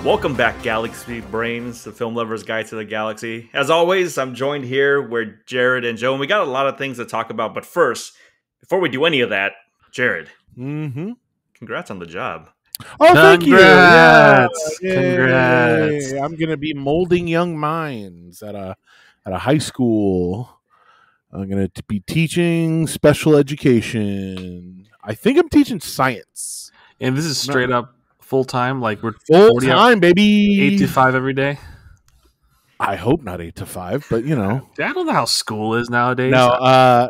Welcome back, Galaxy Brains, the film lover's guide to the galaxy. As always, I'm joined here with Jared and Joe, and we got a lot of things to talk about. But first, before we do any of that, Jared, congrats on the job. Oh, thank you! Yeah. Congrats! I'm gonna be molding young minds at a high school. I'm gonna be teaching special education. I think I'm teaching science. And this is straight up full time, like we're full time, baby. 8 to 5 every day. I hope not 8 to 5, but you know, I don't know how school is nowadays. No,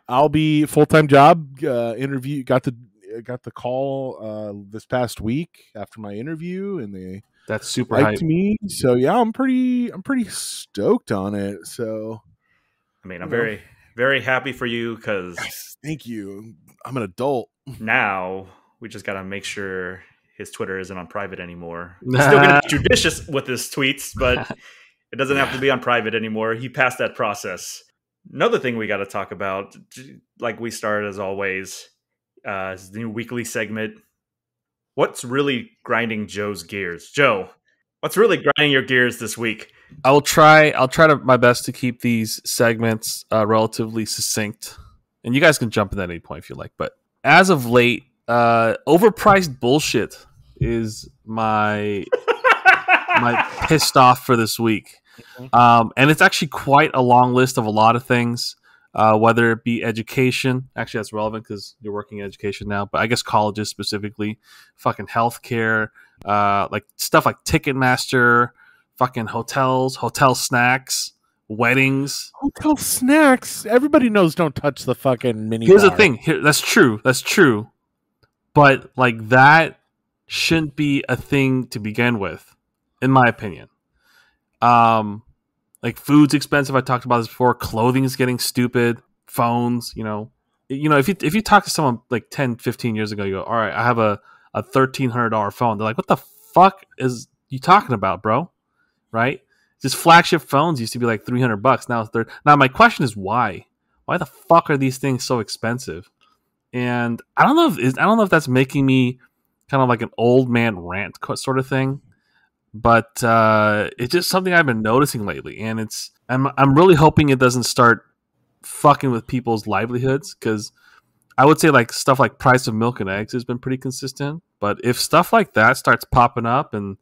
I'll be full-time job. Interview got the call this past week after my interview, and that's super liked hype. me. So yeah, I'm pretty stoked on it. So I mean, I'm very, very happy for you because thank you. I'm an adult now. We just got to make sure his Twitter isn't on private anymore. He's still going to be judicious with his tweets, but it doesn't have to be on private anymore. He passed that process. Another thing we got to talk about, like we started as always, is the new weekly segment. What's really grinding Joe's gears? Joe, what's really grinding your gears this week? I'll try my best to keep these segments relatively succinct. And you guys can jump in at any point if you like. But as of late, overpriced bullshit is my pissed off for this week. And it's actually quite a long list of a lot of things, whether it be education. Actually, that's relevant because you're working in education now, but I guess colleges specifically, fucking healthcare, like stuff like Ticketmaster, fucking hotels, hotel snacks, weddings. Hotel snacks. Everybody knows don't touch the fucking mini. Here's the thing. That's true. But like that shouldn't be a thing to begin with, in my opinion. Like food's expensive. I talked about this before. Clothing is getting stupid. Phones, if you talk to someone like 10, 15 years ago, you go, all right, I have a $1,300 phone. They're like, what the fuck is you talking about, bro? Right? Just flagship phones used to be like $300. Now my question is why? Why the fuck are these things so expensive? And I don't know if that's making me kind of like an old man rant sort of thing, but it's just something I've been noticing lately, and I'm really hoping it doesn't start fucking with people's livelihoods, because I would say like stuff like price of milk and eggs has been pretty consistent, but if stuff like that starts popping up, and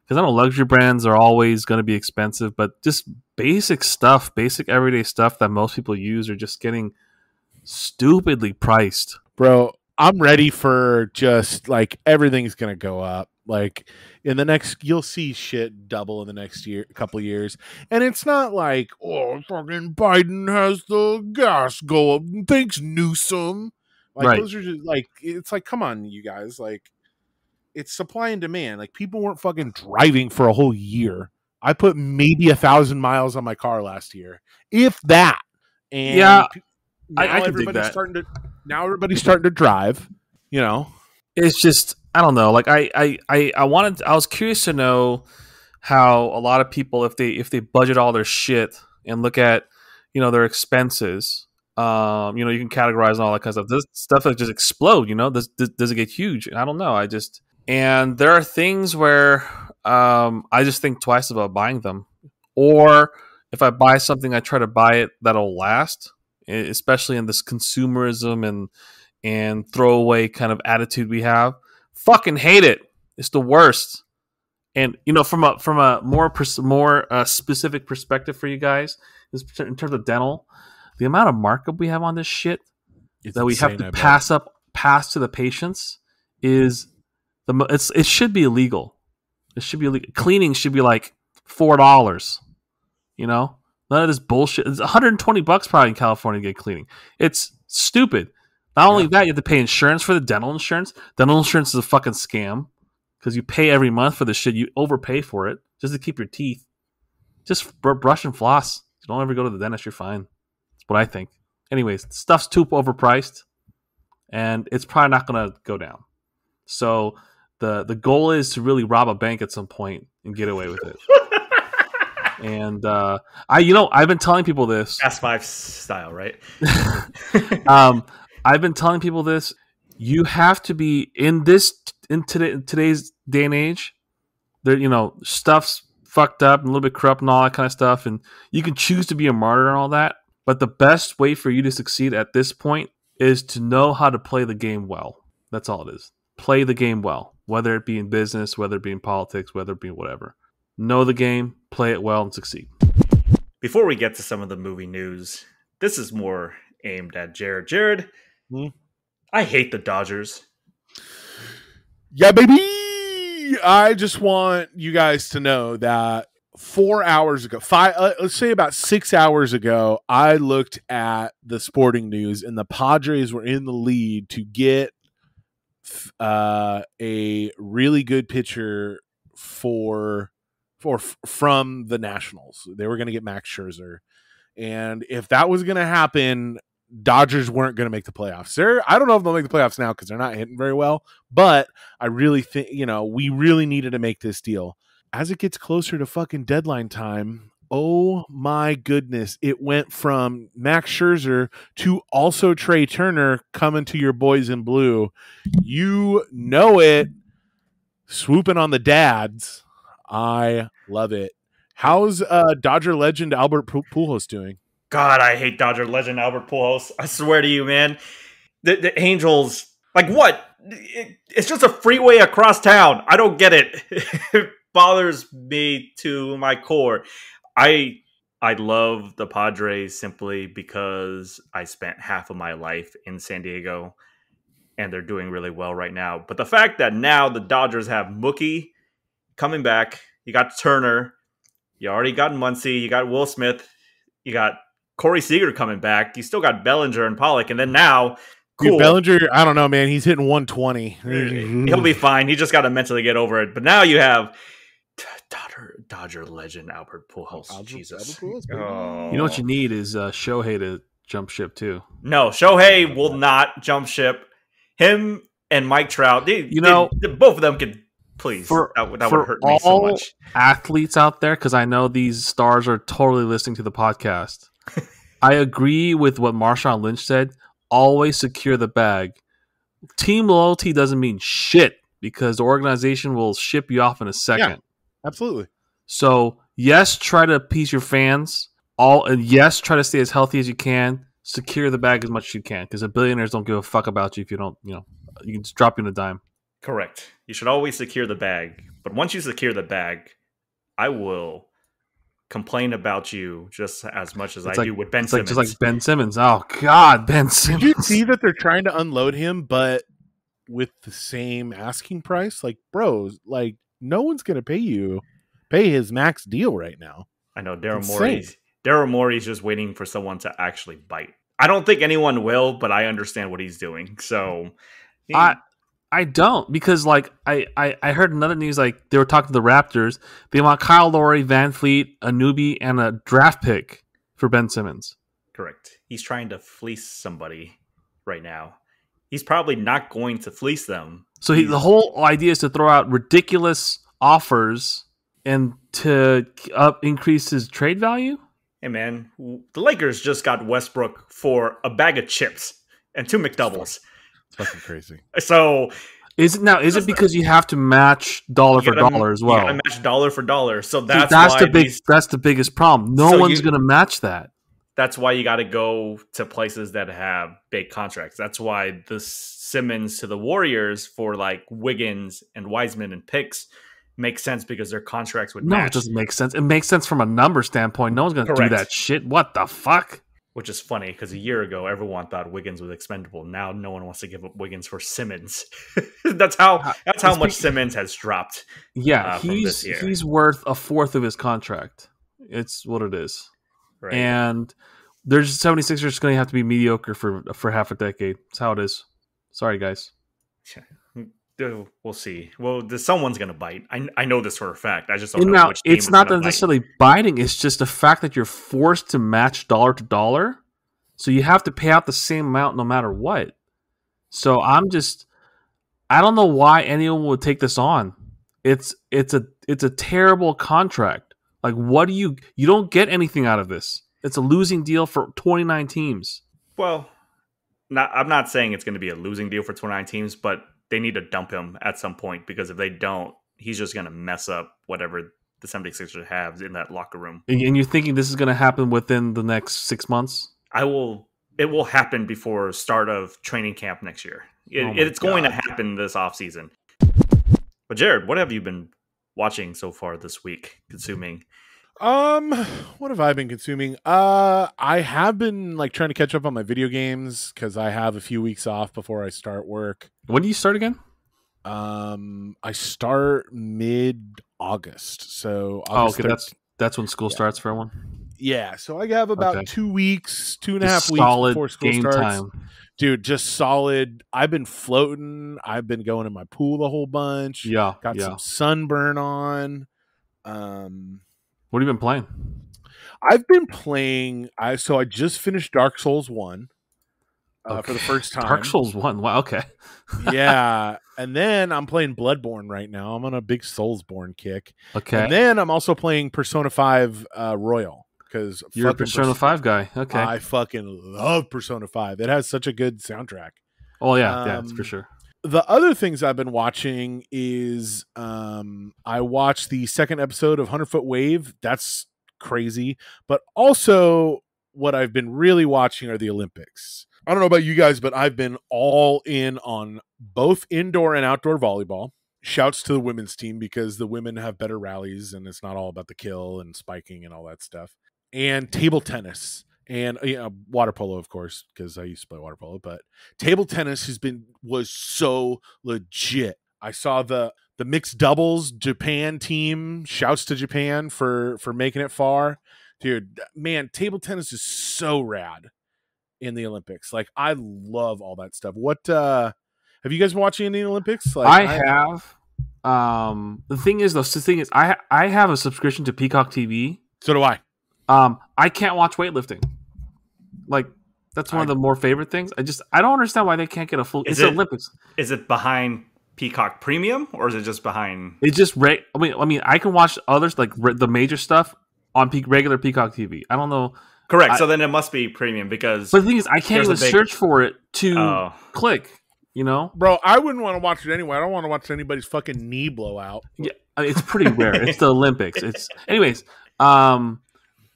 because I know luxury brands are always going to be expensive, but just basic everyday stuff that most people use are just getting stupidly priced. Bro, I'm ready for just like everything's gonna go up. Like in the next, you'll see shit double in the next couple years, and it's not like, oh, fucking Biden has the gas go up. Thanks, Newsom. Like right. Those are just like, it's like, come on, you guys. Like, it's supply and demand. Like people weren't fucking driving for a whole year. I put maybe 1,000 miles on my car last year, if that. And yeah. Now I can everybody's dig that. everybody's starting to drive, It's just, I don't know. Like I was curious to know how a lot of people, if they budget all their shit and look at, their expenses, you can categorize and all that kind of stuff. This stuff that just explode, does it get huge? And I don't know. And there are things where I just think twice about buying them, or if I buy something, I try to buy it that'll last, especially in this consumerism and throwaway kind of attitude we have. Fucking hate it. It's the worst. And from a more specific perspective for you guys, in terms of dental, the amount of markup we have on this shit that we have to pass to the patients is it should be illegal. It should be illegal. Cleaning should be like $4. None of this bullshit. It's $120 probably in California to get cleaning. It's stupid. Not only that, you have to pay insurance for the dental insurance. Dental insurance is a fucking scam because you pay every month for this shit. You overpay for it just to keep your teeth. Just brush and floss. Don't ever go to the dentist. You're fine. That's what I think. Anyways, stuff's too overpriced, and it's probably not going to go down. So the goal is to really rob a bank at some point and get away with it. And I've been telling people this. Fast Five style, right? I've been telling people this. You have to be in today's day and age. stuff's fucked up and a little bit corrupt and all that kind of stuff, and you can choose to be a martyr and all that. But the best way for you to succeed at this point is to know how to play the game well. That's all it is. Play the game well, whether it be in business, whether it be in politics, whether it be whatever. Know the game, play it well, and succeed. Before we get to some of the movie news, this is more aimed at Jared. Jared, I hate the Dodgers. Yeah, baby! I just want you guys to know that 4 hours ago, let's say about 6 hours ago, I looked at the sporting news, and the Padres were in the lead to get a really good pitcher from the Nationals. They were going to get Max Scherzer, and if that was going to happen, Dodgers weren't going to make the playoffs. I don't know if they'll make the playoffs now because they're not hitting very well, but I really think, we really needed to make this deal. As it gets closer to fucking deadline time, oh my goodness, it went from Max Scherzer to also Trey Turner coming to your boys in blue. You know it. Swooping on the dads. I love it. How's Dodger legend Albert Pujols doing? God, I hate Dodger legend Albert Pujols. I swear to you, man. The Angels, like what? It's just a freeway across town. I don't get it. It bothers me to my core. I love the Padres simply because I spent half of my life in San Diego, and they're doing really well right now. But the fact that now the Dodgers have Mookie coming back, you got Turner, you already got Muncy, you got Will Smith, you got Corey Seager coming back, you still got Bellinger and Pollock, and then now, cool. Dude, Bellinger, I don't know, man. He's hitting 120. He'll be fine. He just got to mentally get over it. But now you have Dodger legend Albert Pujols. Jesus. Pujols, You know what you need is Shohei to jump ship too. No, Shohei will not jump ship. Him and Mike Trout, both of them could, please. That would hurt me so much. Athletes out there, because I know these stars are totally listening to the podcast. I agree with what Marshawn Lynch said. Always secure the bag. Team loyalty doesn't mean shit because the organization will ship you off in a second. Yeah, absolutely. So, yes, try to appease your fans. Yes, try to stay as healthy as you can. Secure the bag as much as you can because the billionaires don't give a fuck about you if you don't, you can just drop you in a dime. Correct. You should always secure the bag. But once you secure the bag, I will complain about you just as much as do with Ben Simmons. Just like Ben Simmons. Oh, God, Ben Simmons. Did you see that they're trying to unload him, but with the same asking price? Like, bros, no one's going to pay his max deal right now. I know Daryl Morey's just waiting for someone to actually bite. I don't think anyone will, but I understand what he's doing. So I don't, because I heard another news, they were talking to the Raptors. They want Kyle Lowry, Van Fleet, a newbie, and a draft pick for Ben Simmons. Correct. He's trying to fleece somebody right now. He's probably not going to fleece them. So the whole idea is to throw out ridiculous offers and to increase his trade value? Hey, man, the Lakers just got Westbrook for a bag of chips and 2 McDoubles. It's fucking crazy. So is it because you have to match dollar for dollar as well? You gotta match dollar for dollar. So that's the biggest problem. No one's going to match that. That's why you got to go to places that have big contracts. That's why the Simmons to the Warriors for Wiggins and Wiseman and picks makes sense because their contracts would match. No, it doesn't make sense. It makes sense from a number standpoint. No one's going to do that shit. What the fuck? Which is funny because a year ago, everyone thought Wiggins was expendable. Now no one wants to give up Wiggins for Simmons. That's how much Simmons has dropped. Yeah, he's worth a fourth of his contract. It's what it is. Right. And there's 76ers going to have to be mediocre for half a decade. That's how it is. Sorry, guys. We'll see. Well, someone's going to bite. I know this for a fact. I just don't know which team it's not necessarily biting. It's just the fact that you're forced to match dollar to dollar. So you have to pay out the same amount no matter what. So I don't know why anyone would take this on. It's a terrible contract. What do you don't get anything out of this. It's a losing deal for 29 teams. Well, I'm not saying it's going to be a losing deal for 29 teams, but they need to dump him at some point because if they don't, he's just going to mess up whatever the 76ers have in that locker room. And you're thinking this is going to happen within the next 6 months? It will happen before start of training camp next year. It's going to happen this offseason. But Jared, what have you been watching so far this week, consuming? What have I been consuming? I have been like trying to catch up on my video games because I have a few weeks off before I start work. When do you start again? I start mid-August. So August that's when school starts for everyone. Yeah, so I have about 2 weeks, 2.5 weeks before school game starts. Time. Dude, just solid. I've been floating. I've been going in my pool a whole bunch. Yeah, got some sunburn on. What have you been playing? I've been playing. I just finished Dark Souls 1 for the first time. Dark Souls 1. Wow. Okay. Yeah, and then I'm playing Bloodborne right now. I'm on a big Soulsborne kick. Okay. And then I'm also playing Persona 5 Royal. Because you're a Persona 5 guy. Okay. I fucking love Persona 5. It has such a good soundtrack. Oh, yeah. That's for sure. The other things I've been watching is I watched the second episode of 100-Foot Wave. That's crazy. But also what I've been really watching are the Olympics. I don't know about you guys, but I've been all in on both indoor and outdoor volleyball. Shouts to the women's team because the women have better rallies and it's not all about the kill and spiking and all that stuff. And table tennis and water polo, of course, because I used to play water polo. But table tennis was so legit. I saw the mixed doubles Japan team. Shouts to Japan for making it far, dude. Man, table tennis is so rad in the Olympics. Like I love all that stuff. What have you guys been watching in the Olympics? Like I have. The thing is, I have a subscription to Peacock TV. So do I. I can't watch weightlifting. Like that's one of the more favorite things. I don't understand why they can't get a full. It's the Olympics. Is it behind Peacock Premium or is it just behind? It's just I mean, I can watch others like the major stuff on regular Peacock TV. I don't know. Correct. So then it must be premium because. But the thing is, I can't even search for it to click. You know, bro, I wouldn't want to watch it anyway. I don't want to watch anybody's fucking knee blow out. Yeah, it's pretty rare. It's the Olympics. Anyways.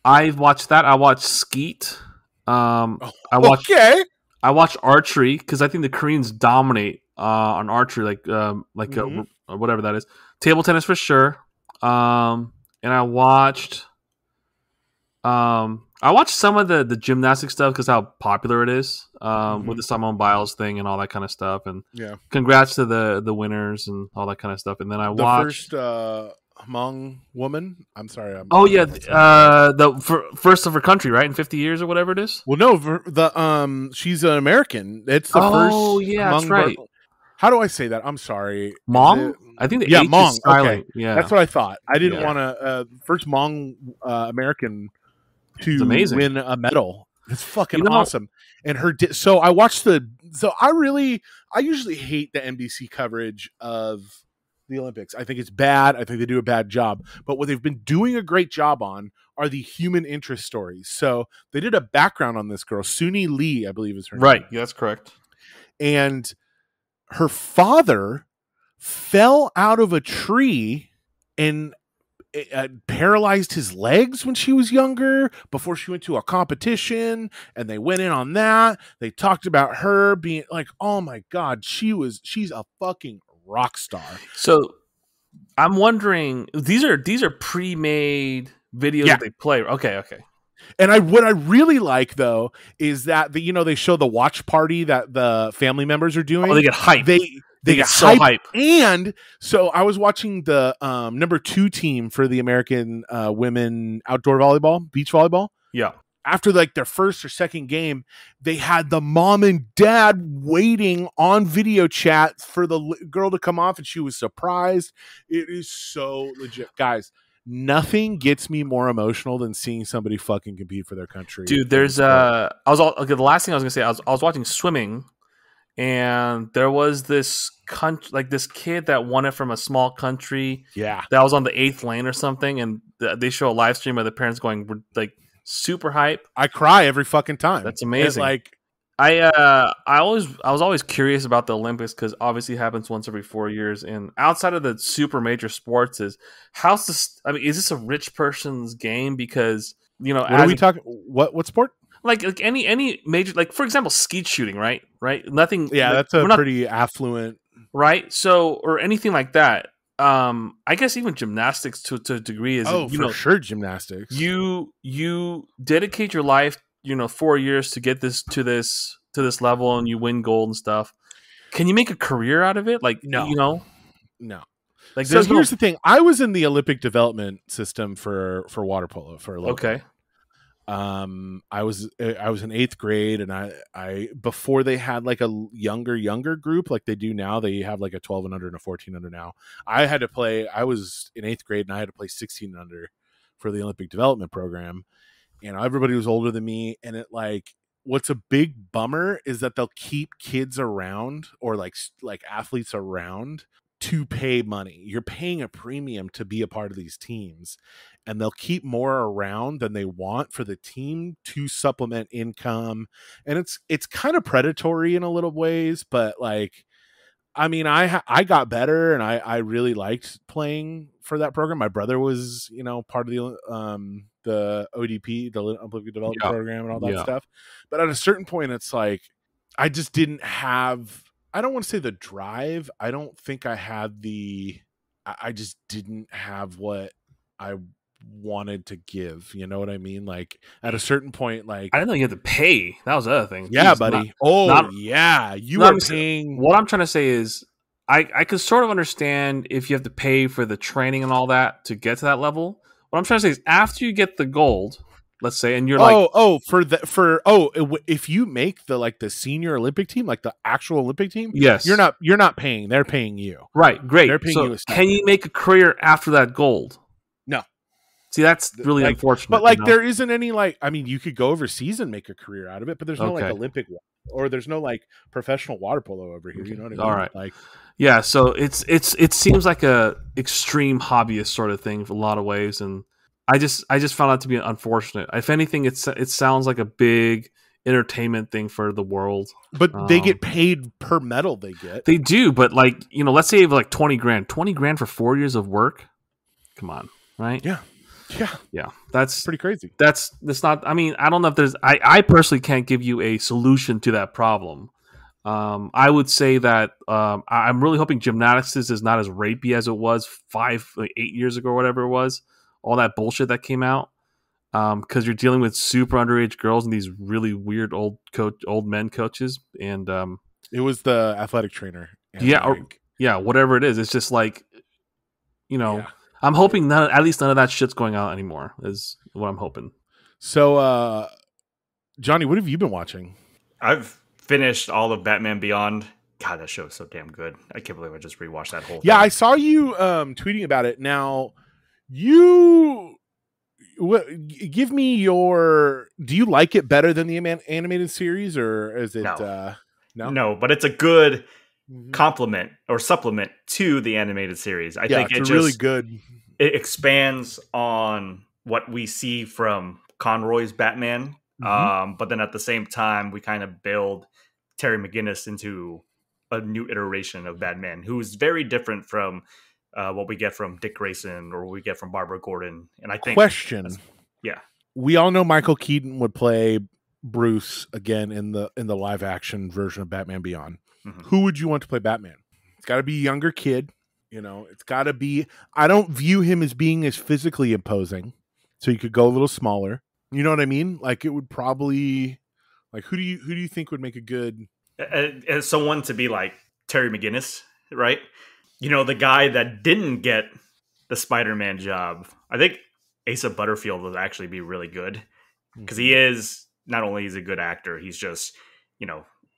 I've watched that. I watched Skeet. I watched archery because I think the Koreans dominate on archery, whatever that is. Table tennis for sure. And I watched some of the gymnastic stuff because how popular it is with the Simone Biles thing and all that kind of stuff. And congrats to the winners and all that kind of stuff. And then I watched Hmong woman. I'm sorry. First of her country, right? In 50 years or whatever it is. Well, no, she's an American. It's the first. Oh yeah, that's right. How do I say that? I'm sorry. Hmong. I think the H Hmong. is silent. Okay. Yeah, that's what I thought. I didn't want to first Hmong American to win a medal. It's fucking awesome. And so I watched I usually hate the NBC coverage of the Olympics. I think it's bad. I think they do a bad job. But what they've been doing a great job on are the human interest stories. So they did a background on this girl, Suni Lee, I believe is her name. Right. Yeah, that's correct. And her father fell out of a tree and paralyzed his legs when she was younger before she went to a competition, and they went in on that. They talked about her being like, oh my God, she's a fucking rock star. So I'm wondering, these are pre-made videos that they play. Okay. And what I really like though is that they show the watch party that the family members are doing. Oh, they get hyped. They get so hype. And so I was watching the number 2 team for the American women outdoor volleyball, beach volleyball. Yeah. After like their first or second game, they had the mom and dad waiting on video chat for the girl to come off, and she was surprised. It is so legit, guys. Nothing gets me more emotional than seeing somebody fucking compete for their country. Dude, there's the last thing I was gonna say, I was watching swimming, and there was this this kid that won it from a small country. Yeah, that was on the 8th lane or something, and they show a live stream of the parents going like super hype. I cry every fucking time. That's amazing. I was always curious about the Olympics because obviously it happens once every 4 years, and outside of the super major sports, how's this? I mean, is this a rich person's game? Because what are we talking? What sport? Like any major, like for example, skeet shooting, right? Nothing. Yeah, like, that's a pretty affluent, right? So or anything like that. I guess even gymnastics to a degree is for sure gymnastics. You dedicate your life 4 years to get to this level, and you win gold and stuff. Can you make a career out of it? Like, no. Like, so here's the thing: I was in the Olympic development system for water polo for a little bit. I was in 8th grade, and I before they had like a younger group like they do now. They have like a 12 and under and a 14 under now. I was in 8th grade, and I had to play 16 and under for the Olympic development program. Everybody was older than me, and it what's a big bummer is that they'll keep kids around or like athletes around to pay money. You're paying a premium to be a part of these teams, and they'll keep more around than they want for the team to supplement income. And it's kind of predatory in a little ways, but I mean, I got better, and I really liked playing for that program. My brother was, part of the ODP, the Olympic Development Program, and all that stuff. But at a certain point, it's like I just didn't have. I don't want to say the drive. I don't think I had the. I just didn't have what I wanted to give. You know what I mean? Like at a certain point, I didn't know you had to pay. That was the other thing. Yeah, buddy. You are paying. What I'm trying to say is, I could sort of understand if you have to pay for the training and all that to get to that level. What I'm trying to say is, after you get the gold, let's say, and you're if you make the senior Olympic team, like the actual Olympic team, yes, you're not paying. They're paying you. Right. Great. They're paying you. Can you make a career after that gold? No. See, that's really unfortunate. But there isn't any I mean, you could go overseas and make a career out of it, but there's no Olympic or there's no professional water polo over here. You know what I mean? All right. Yeah. So it seems like a extreme hobbyist sort of thing for a lot of ways, and I just found that to be unfortunate. If anything, it sounds like a big entertainment thing for the world. But they get paid per medal they get. They do, but let's say you have $20,000. $20,000 for 4 years of work. Come on, right? Yeah. That's pretty crazy. That's not. I mean, I don't know if there's. I personally can't give you a solution to that problem. I would say that I'm really hoping gymnastics is not as rapey as it was 8 years ago, or whatever it was. All that bullshit that came out, because you're dealing with super underage girls and these really weird old men coaches, and it was the athletic trainer. Whatever it is. It's just I'm hoping at least none of that shit's going out anymore. Is what I'm hoping. So, Johnny, what have you been watching? I've finished all of Batman Beyond. God, that show is so damn good. I can't believe I just rewatched that whole thing. I saw you tweeting about it. Now, give me your. Do you like it better than the animated series, or is it? No, no, but it's a good complement or supplement to the animated series. I think it's really good. It expands on what we see from Conroy's Batman, but then at the same time, we kind of build Terry McGinnis into a new iteration of Batman, who is very different from what we get from Dick Grayson or what we get from Barbara Gordon. And I think we all know Michael Keaton would play Bruce again in the live action version of Batman Beyond. Who would you want to play Batman? It's got to be a younger kid. It's got to be. I don't view him as being as physically imposing, so you could go a little smaller. You know what I mean? It would probably who do you think would make a good as someone to be like Terry McGinnis, right? The guy that didn't get the Spider-Man job. I think Asa Butterfield would actually be really good because he is not only he's a good actor, he's just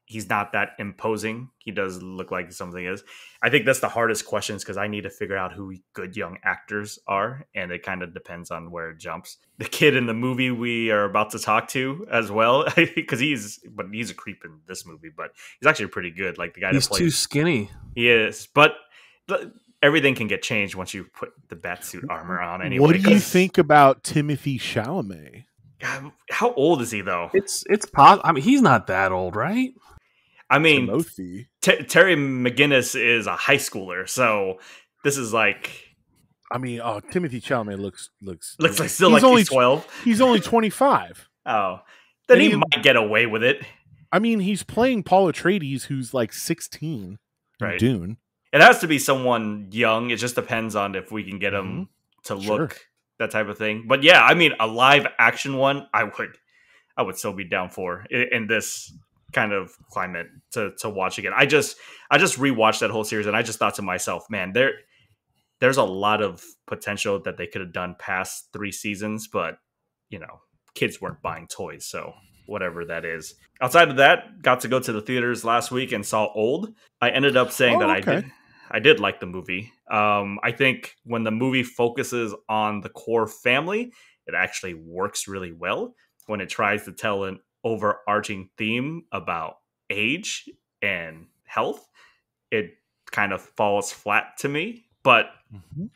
he's not that imposing. He does look like something is. I think that's the hardest questions because I need to figure out who good young actors are, and it kind of depends on where it jumps. The kid in the movie we are about to talk to as well, because he's a creep in this movie, but he's actually pretty good. Like the guy he's that plays, too skinny. He is, but everything can get changed once you put the Batsuit armor on. Anyway, what do you think about Timothée Chalamet? God, how old is he though? It's possible. I mean, he's not that old, right? I mean, Timothy. Terry McGinnis is a high schooler, so this is like I mean, Timothy Chalamet looks looks like still like he's 12. He's only 25. Oh, then he might get away with it. I mean, he's playing Paul Atreides, who's like 16 in Right. Dune. It has to be someone young. It just depends on if we can get him to look that type of thing. But yeah, I mean, a live action one, I would still be down for in this kind of climate to watch again. I just rewatched that whole series and I just thought to myself, man, there's a lot of potential that they could have done past 3 seasons, but you know, kids weren't buying toys, so whatever that is. Outside of that, got to go to the theaters last week and saw Old. I ended up saying I did like the movie. I think when the movie focuses on the core family, it actually works really well. When it tries to tell an overarching theme about age and health, it kind of falls flat to me. But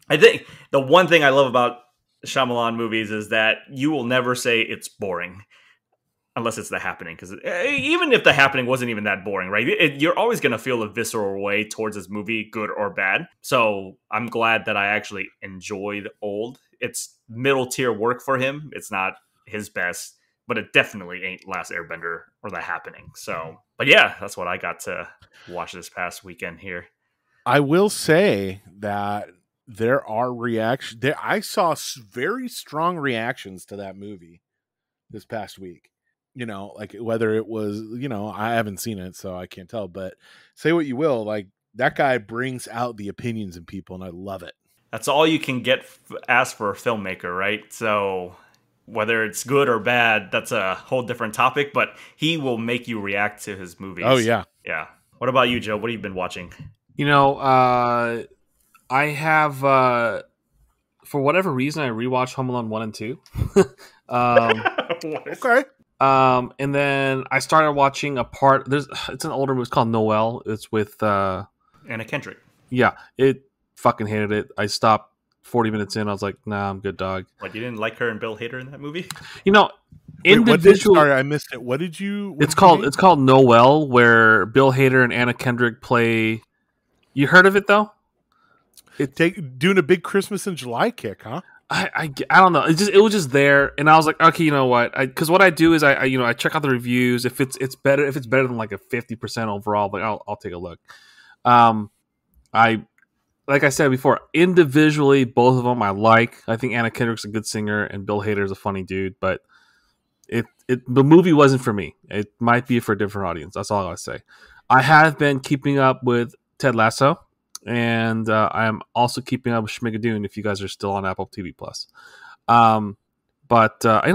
I think the one thing I love about Shyamalan movies is that you will never say it's boring unless it's The Happening. Because even if The Happening wasn't even that boring, right? You're always going to feel a visceral way towards this movie, good or bad. So I'm glad that I actually enjoyed Old. It's middle tier work for him. It's not his best, but it definitely ain't Last Airbender or The Happening. So, but yeah, that's what I got to watch this past weekend here. I will say that there are reactions. I saw very strong reactions to that movie this past week. You know, like whether it was, you know, I haven't seen it, so I can't tell. But say what you will, like that guy brings out the opinions in people, and I love it. That's all you can get asked for a filmmaker, right? So whether it's good or bad, that's a whole different topic. But he will make you react to his movies. Oh yeah, yeah. What about you, Joe? What have you been watching? You know, I have, for whatever reason, I rewatched Home Alone 1 and 2. Okay. And then I started watching it's an older movie. It's called Noelle. It's with Anna Kendrick. Yeah, it fucking hated it. I stopped 40 minutes in. I was like, nah, I'm good, dog. What, you didn't like her and Bill Hader in that movie? You know, sorry, I missed it. What did you? It's called Noelle, where Bill Hader and Anna Kendrick play. You heard of it though? Doing a big Christmas in July kick, huh? I don't know. It was just there, and I was like, okay, you know what? Because what I do is I check out the reviews. If it's better than like a 50% overall, like I'll take a look. Like I said before, individually, both of them I like. I think Anna Kendrick's a good singer, and Bill Hader's a funny dude. But the movie wasn't for me. It might be for a different audience. That's all I gotta say. I have been keeping up with Ted Lasso, and I am also keeping up with Schmigadoon. If you guys are still on Apple TV Plus, but I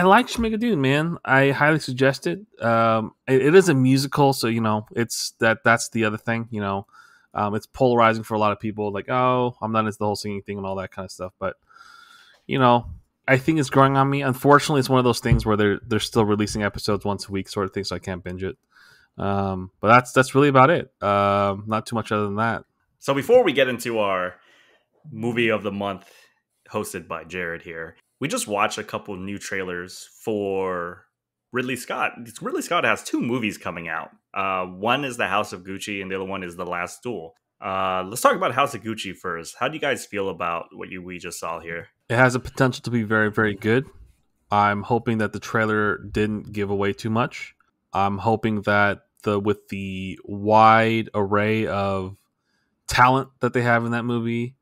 like Schmigadoon, man. I highly suggest it. It is a musical, so it's that's the other thing. It's polarizing for a lot of people. Like, oh, I'm not into the whole singing thing and all that kind of stuff. But I think it's growing on me. Unfortunately, it's one of those things where they're still releasing episodes once a week, sort of thing, so I can't binge it. But that's really about it. Not too much other than that. So before we get into our movie of the month hosted by Jared here, we just watched a couple new trailers for Ridley Scott. Ridley Scott has 2 movies coming out. One is The House of Gucci and the other one is The Last Duel. Let's talk about House of Gucci first. How do you guys feel about what we just saw here? It has the potential to be very, very good. I'm hoping that the trailer didn't give away too much. I'm hoping that with the wide array of talent that they have in that movie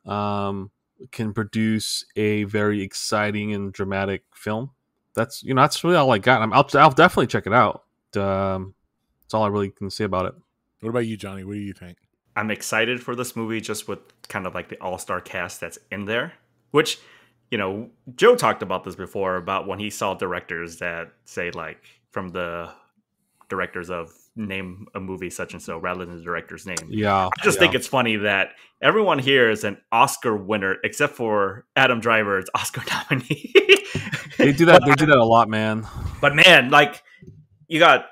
can produce a very exciting and dramatic film. That's really all I got. I'll definitely check it out. That's all I really can say about it. What about you, Johnny? What do you think? I'm excited for this movie just with kind of like the all-star cast that's in there, which, Joe talked about this before about when he saw directors that say like from the directors of name a movie such and so rather than the director's name. Yeah. I just think it's funny that everyone here is an Oscar winner except for Adam Driver's Oscar nominee. They do that. They do that a lot, man. But man, like you got,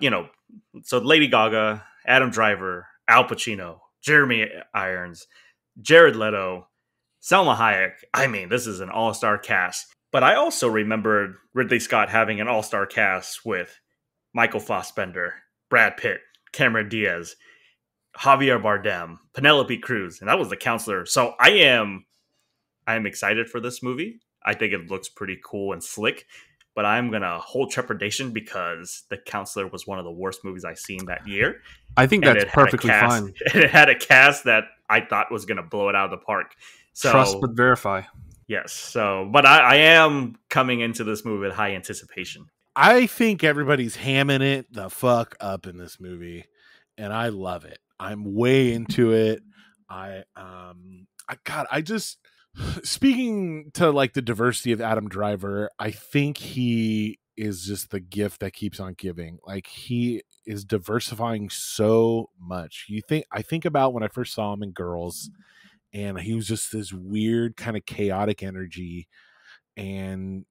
so Lady Gaga, Adam Driver, Al Pacino, Jeremy Irons, Jared Leto, Selma Hayek. I mean, this is an all-star cast. But I also remembered Ridley Scott having an all-star cast with Michael Fassbender, Brad Pitt, Cameron Diaz, Javier Bardem, Penelope Cruz, and that was the counselor. So I am excited for this movie. I think it looks pretty cool and slick, but I'm gonna hold trepidation because The Counselor was one of the worst movies I've seen that year. I think that's perfectly fine. It had a cast that I thought was gonna blow it out of the park. So, trust but verify. Yes. So, but I am coming into this movie with high anticipation. I think everybody's hamming it the fuck up in this movie, and I love it. I'm way into it. Speaking to like the diversity of Adam Driver, I think he is just the gift that keeps on giving. Like, he is diversifying so much. I think about when I first saw him in Girls, and he was just this weird kind of chaotic energy, and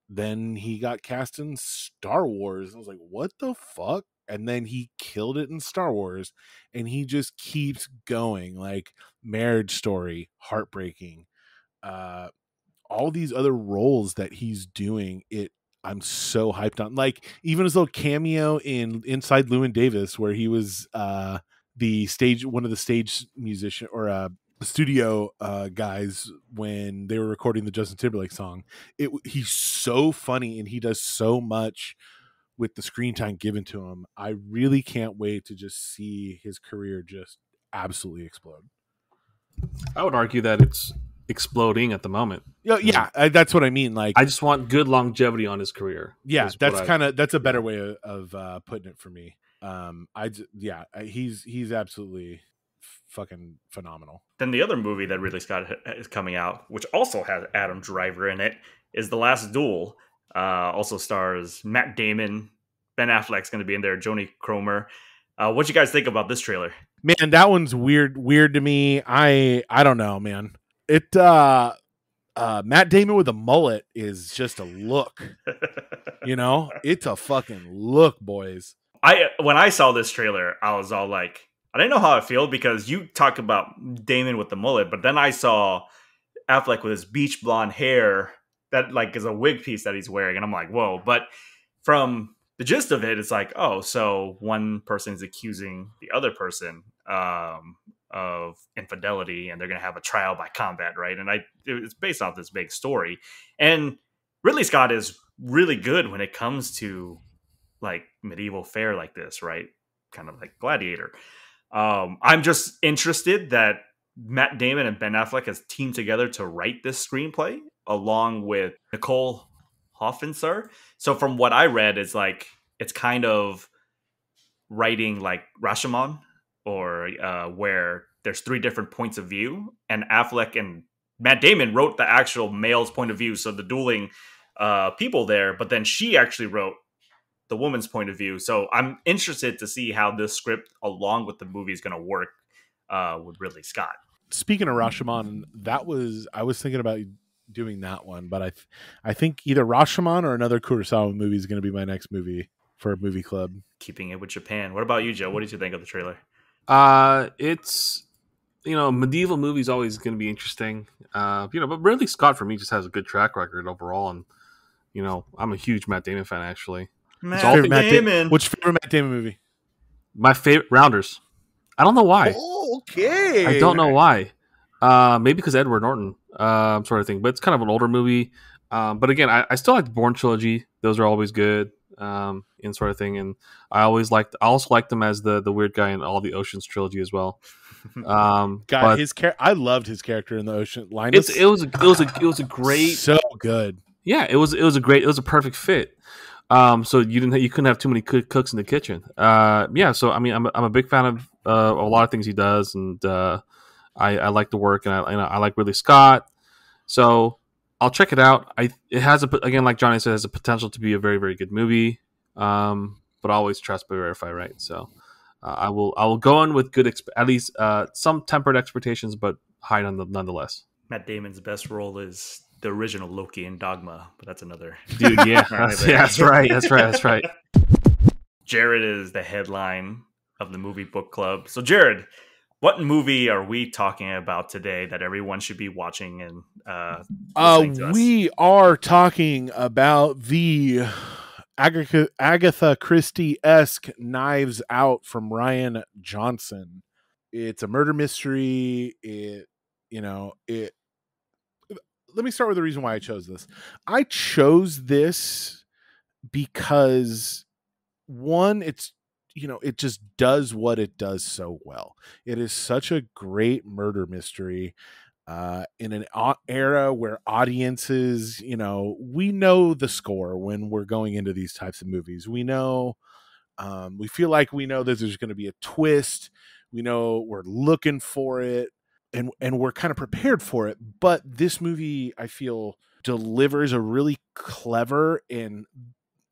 then he got cast in Star Wars. I was like, what the fuck? And then he killed it in Star Wars, and he just keeps going. Like Marriage Story, Heartbreaking, all these other roles that he's doing. I'm so hyped on. Like, even his little cameo in Inside Llewyn Davis, where he was one of the stage musician or studio guys when they were recording the Justin Timberlake song. He's so funny, and he does so much with the screen time given to him. I really can't wait to just see his career just absolutely explode. I would argue that it's exploding at the moment. Yeah, that's what I mean. Like, I just want good longevity on his career. Yeah, that's a better way of putting it for me. He's absolutely fucking phenomenal. Then the other movie that Ridley Scott is coming out, which also has Adam Driver in it, is The Last Duel. Also stars Matt Damon. Ben Affleck's going to be in there. Jodie Comer. What you guys think about this trailer? Man, that one's weird to me. I don't know, man. It Matt Damon with a mullet is just a look. It's a fucking look, boys. When I saw this trailer, I was all like, I didn't know how I feel, because you talk about Damon with the mullet, but then I saw Affleck with his beach blonde hair that like is a wig piece that he's wearing, and I'm like, whoa. But from the gist of it, it's like, oh, so one person is accusing the other person of infidelity, and they're going to have a trial by combat, right? And it's based off this big story. And Ridley Scott is really good when it comes to like medieval fare like this, right? Kind of like Gladiator. I'm just interested that Matt Damon and Ben Affleck has teamed together to write this screenplay along with Nicole Hoffenser. So from what I read, it's like it's kind of writing like Rashomon, or where there's three different points of view, and Affleck and Matt Damon wrote the actual male's point of view, so the dueling people there, but then she actually wrote the woman's point of view. So I'm interested to see how this script along with the movie is going to work with Ridley Scott. Speaking of Rashomon, I was thinking about doing that one, but I think either Rashomon or another Kurosawa movie is going to be my next movie for a movie club. Keeping it with Japan. What about you, Joe? What did you think of the trailer? It's medieval movies always going to be interesting. But Ridley Scott for me just has a good track record overall, and I'm a huge Matt Damon fan actually. Matt Damon. What's your favorite Matt Damon movie? My favorite, Rounders. I don't know why. Oh, okay. I don't know why. Maybe because Edward Norton, sort of thing. But it's kind of an older movie. But again, I still like the Bourne trilogy. Those are always good, and sort of thing. And I also liked him as the weird guy in all the Ocean's trilogy as well. I loved his character in the Ocean. Linus. It was a great, so good. Yeah, it was a perfect fit. So you couldn't have too many cooks in the kitchen. So I mean, I'm a big fan of a lot of things he does, and I like the work, and I like Ridley Scott. So I'll check it out. It has again, like Johnny said, has a potential to be a very, very good movie. But always trust but verify, right? So I will go in with good, at least some tempered expectations, but high nonetheless. Matt Damon's best role is the original Loki in Dogma, but that's another dude. Yeah, that's right. Jared is the headline of the movie book club. So Jared, What movie are we talking about today that everyone should be watching and listening to us? We are talking about the Agatha Christie-esque Knives Out from Rian Johnson. It's a murder mystery. Let me start with the reason why I chose this. I chose this because one, it just does what it does so well. It is such a great murder mystery in an era where audiences, we know the score when we're going into these types of movies. We know, we feel like we know that there's going to be a twist. We know we're looking for it, and we're kind of prepared for it. But this movie, I feel, delivers a really clever and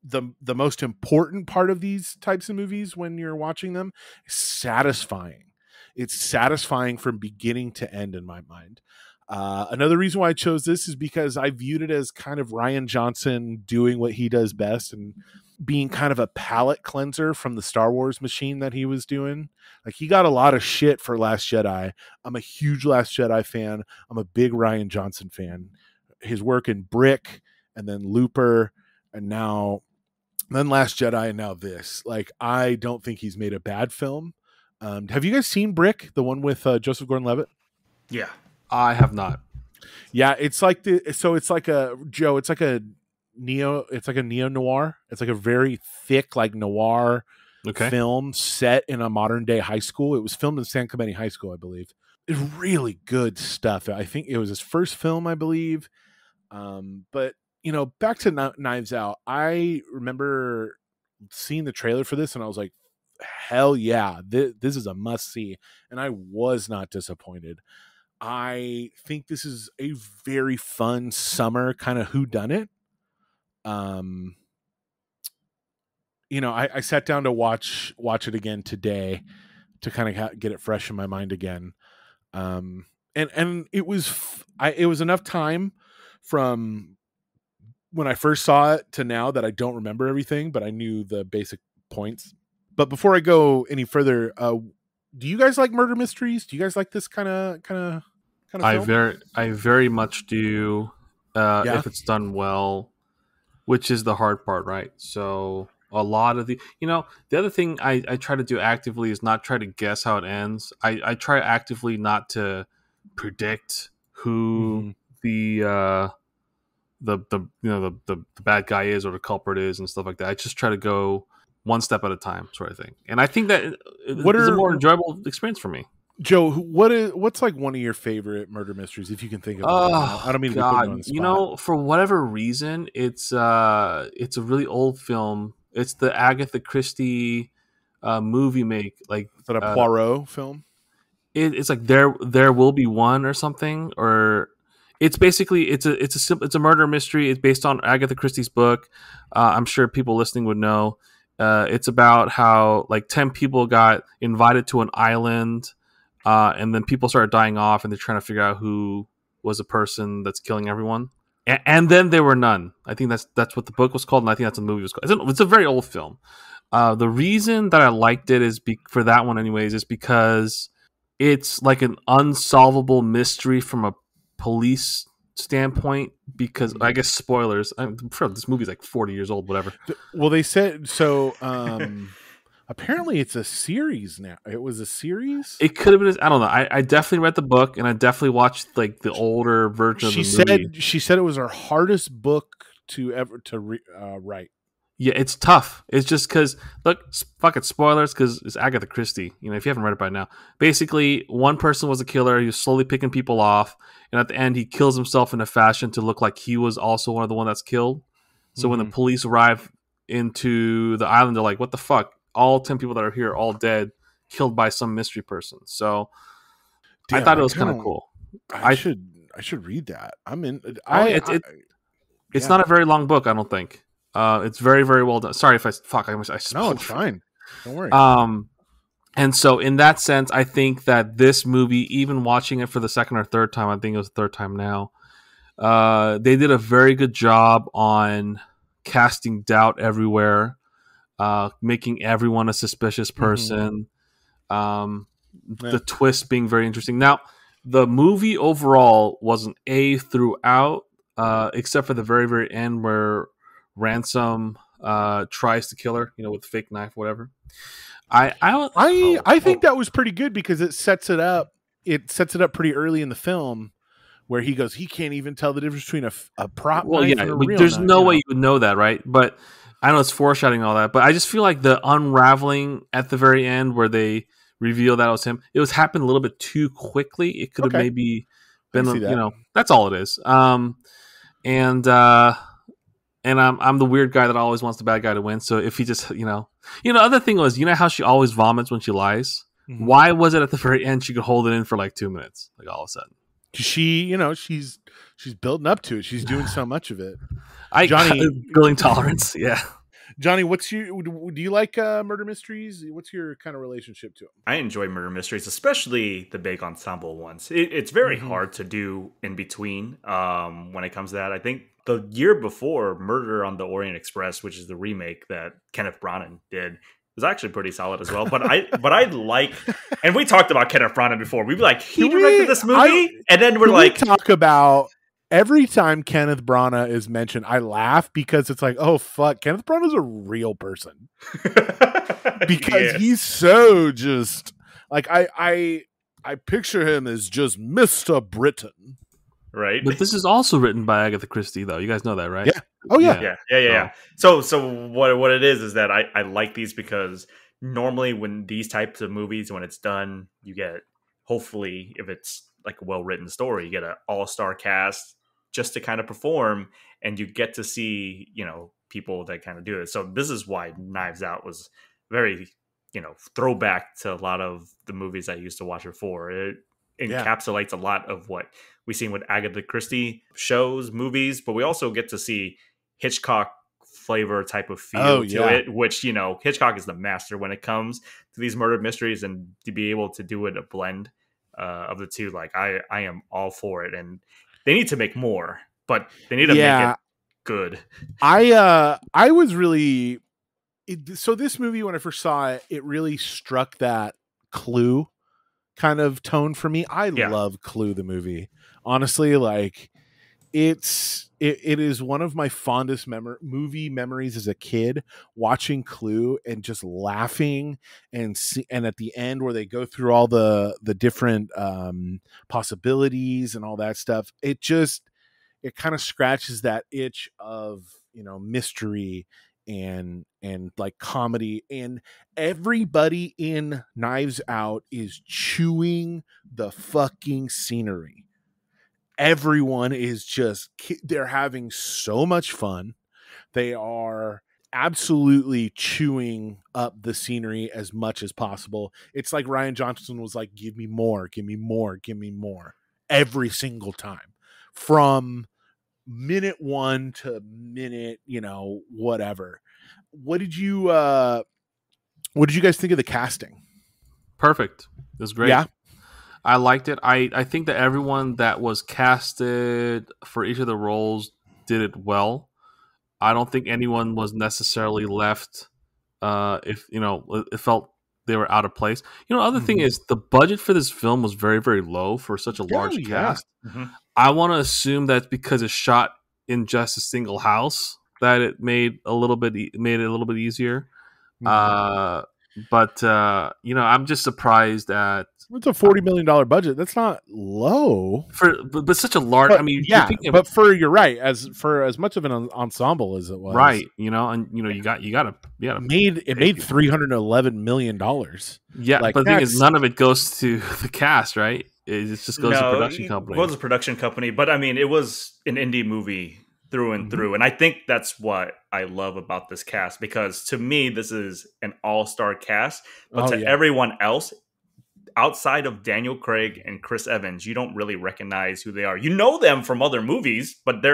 the most important part of these types of movies when you're watching them, satisfying. It's satisfying from beginning to end in my mind. Another reason why I chose this is because I viewed it as kind of Rian Johnson doing what he does best and being kind of a palate cleanser from the Star Wars machine that he was doing. Like, he got a lot of shit for Last Jedi. I'm a huge Last Jedi fan. I'm a big Rian Johnson fan. His work in Brick and then Looper and then Last Jedi and now this. Like, I don't think he's made a bad film. Have you guys seen Brick, the one with Joseph Gordon-Levitt? Yeah, I have not. Yeah, it's like a neo noir. It's like a very thick, like, noir film set in a modern day high school. It was filmed in San Clemente High School, I believe. It's really good stuff. I think it was his first film, I believe. But back to Knives Out. I remember seeing the trailer for this and I was like, hell yeah, this is a must see. And I was not disappointed. I think this is a very fun summer kind of whodunit. I sat down to watch it again today to kind of get it fresh in my mind again. And it was enough time from when I first saw it to now that I don't remember everything, but I knew the basic points. But before I go any further, do you guys like murder mysteries? Do you guys like this kind of film? I very much do. If it's done well, which is the hard part, right? So a lot of the other thing I try to do actively is not try to guess how it ends. I try actively not to predict who the bad guy is or the culprit is and stuff like that. I just try to go one step at a time, sort of thing. And I think that it's a more enjoyable experience for me. Joe, what's like one of your favorite murder mysteries, if you can think of it? I don't mean to put you on the spot. For whatever reason, it's a really old film. It's the Agatha Christie movie make. Like, is that a Poirot film? It's like there will be one or something, or it's basically it's a murder mystery. It's based on Agatha Christie's book. I'm sure people listening would know. It's about how like 10 people got invited to an island. And then people started dying off, and they're trying to figure out who was the person that's killing everyone. And then there were none. I think that's what the book was called, and I think that's what the movie was called. It's a very old film. The reason that I liked it is for that one, anyways, is because it's like an unsolvable mystery from a police standpoint. Because I guess spoilers. I'm sure this movie's like 40 years old, whatever. Well, they said so. Apparently, it's a series now. It was a series. It could have been. I don't know. I definitely read the book, and I definitely watched like the older version of the movie. She said it was her hardest book to ever write. Yeah, it's tough. It's just because fuck it, spoilers, because it's Agatha Christie. If you haven't read it by now, basically one person was a killer. He was slowly picking people off, and at the end, he kills himself in a fashion to look like he was also one of the one that's killed. So when the police arrive into the island, they're like, "What the fuck? All 10 people that are here, all dead, killed by some mystery person." So I thought it was kind of cool. I should read that. I'm in. It's not a very long book, I don't think. It's very, very well done. Sorry if I no, it's fine. Don't worry. And so in that sense, I think that this movie, even watching it for the second or third time, I think it was the third time now, they did a very good job on casting doubt everywhere, making everyone a suspicious person. the twist being very interesting. Now, the movie overall was an A throughout, except for the very, very end where Ransom tries to kill her, with a fake knife, whatever. I think that was pretty good because it sets it up. It sets it up pretty early in the film where he goes, he can't even tell the difference between a prop knife and a real there's knife. no way you would know that, right? But I know it's foreshadowing all that, but I just feel like the unraveling at the very end where they reveal that it was him, it was happened a little bit too quickly. It could have maybe been, that's all it is. And I'm the weird guy that always wants the bad guy to win. So if he just, the other thing was, how she always vomits when she lies? Mm-hmm. Why was it at the very end she could hold it in for like 2 minutes, like all of a sudden? She, she's building up to it. She's doing so much of it. Johnny, building tolerance. Yeah. Johnny, do you like murder mysteries? What's your kind of relationship to them? I enjoy murder mysteries, especially the big ensemble ones. It's very hard to do in between when it comes to that. I think the year before, Murder on the Orient Express, which is the remake that Kenneth Branagh did, was actually pretty solid as well. But I like, and we talked about Kenneth Branagh before. We'd be like, he directed this movie, and then we're like, talk about. Every time Kenneth Branagh is mentioned, I laugh because it's like, oh fuck, Kenneth Branagh's a real person because he's so just like I picture him as just Mr. Britain, right? But this is also written by Agatha Christie, though. You guys know that, right? Yeah. Oh yeah. Yeah. So what it is that I like these because normally when these types of movies, when it's done, you get, hopefully if it's like a well written story, you get an all-star cast just to kind of perform, and you get to see, people that kind of do it. So this is why Knives Out was very, throwback to a lot of the movies I used to watch before. It encapsulates a lot of what we've seen with Agatha Christie shows, movies, but we also get to see Hitchcock flavor type of feel to it, which, Hitchcock is the master when it comes to these murder mysteries, and to be able to do it a blend of the two, like I am all for it. And they need to make more, but they need to make it good. I was really so this movie, when I first saw it, it really struck that Clue kind of tone for me. I love Clue the movie. Honestly, like it is one of my fondest movie memories as a kid, watching Clue and just laughing and at the end where they go through all the different possibilities and all that stuff. It kind of scratches that itch of, mystery and like comedy, and everybody in Knives Out is chewing the fucking scenery. Everyone is they're having so much fun. They are absolutely chewing up the scenery as much as possible. It's like Rian Johnson was like, give me more, give me more, give me more every single time, from minute 1 to minute, whatever. What did you guys think of the casting? Perfect. It was great. Yeah. I liked it. I think that everyone that was casted for each of the roles did it well. I don't think anyone was necessarily left if it felt they were out of place. Other thing is, the budget for this film was very, very low for such a large cast. Mm-hmm. I want to assume that's because it's shot in just a single house that it made it a little bit easier. Mm-hmm. But I'm just surprised at. It's a $40 million budget. That's not low but such a large. But you're right. For as much of an ensemble as it was, right? You gotta made $311 million. Yeah, but the thing is, none of it goes to the cast, right? It just goes to production company. It was a production company, but I mean, it was an indie movie through and through, and I think that's what I love about this cast, because to me, this is an all-star cast, but everyone else, outside of Daniel Craig and Chris Evans, you don't really recognize who they are. You know them from other movies, but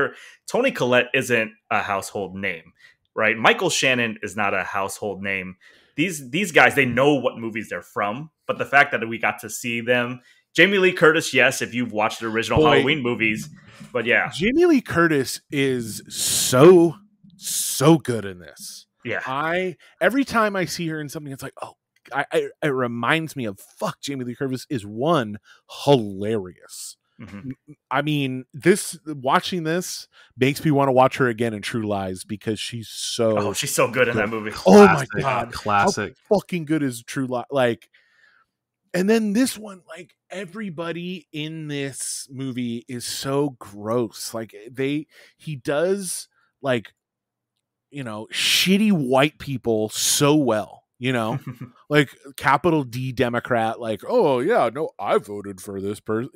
Toni Collette isn't a household name, right? Michael Shannon is not a household name. These guys, they know what movies they're from, but the fact that we got to see them, Jamie Lee Curtis, yes, if you've watched the original Halloween movies, but yeah. Jamie Lee Curtis is so good in this. Yeah. Every time I see her in something, it's like, oh, it reminds me of Jamie Lee Curtis is one hilarious. Mm-hmm. I mean, watching this makes me want to watch her again in True Lies because she's so good in that movie. Oh my god, classic! How fucking good is True Lies? Like, and then this one, like everybody in this movie is so gross. Like he does like shitty white people so well. Like capital D Democrat, like, oh yeah, no, I voted for this person,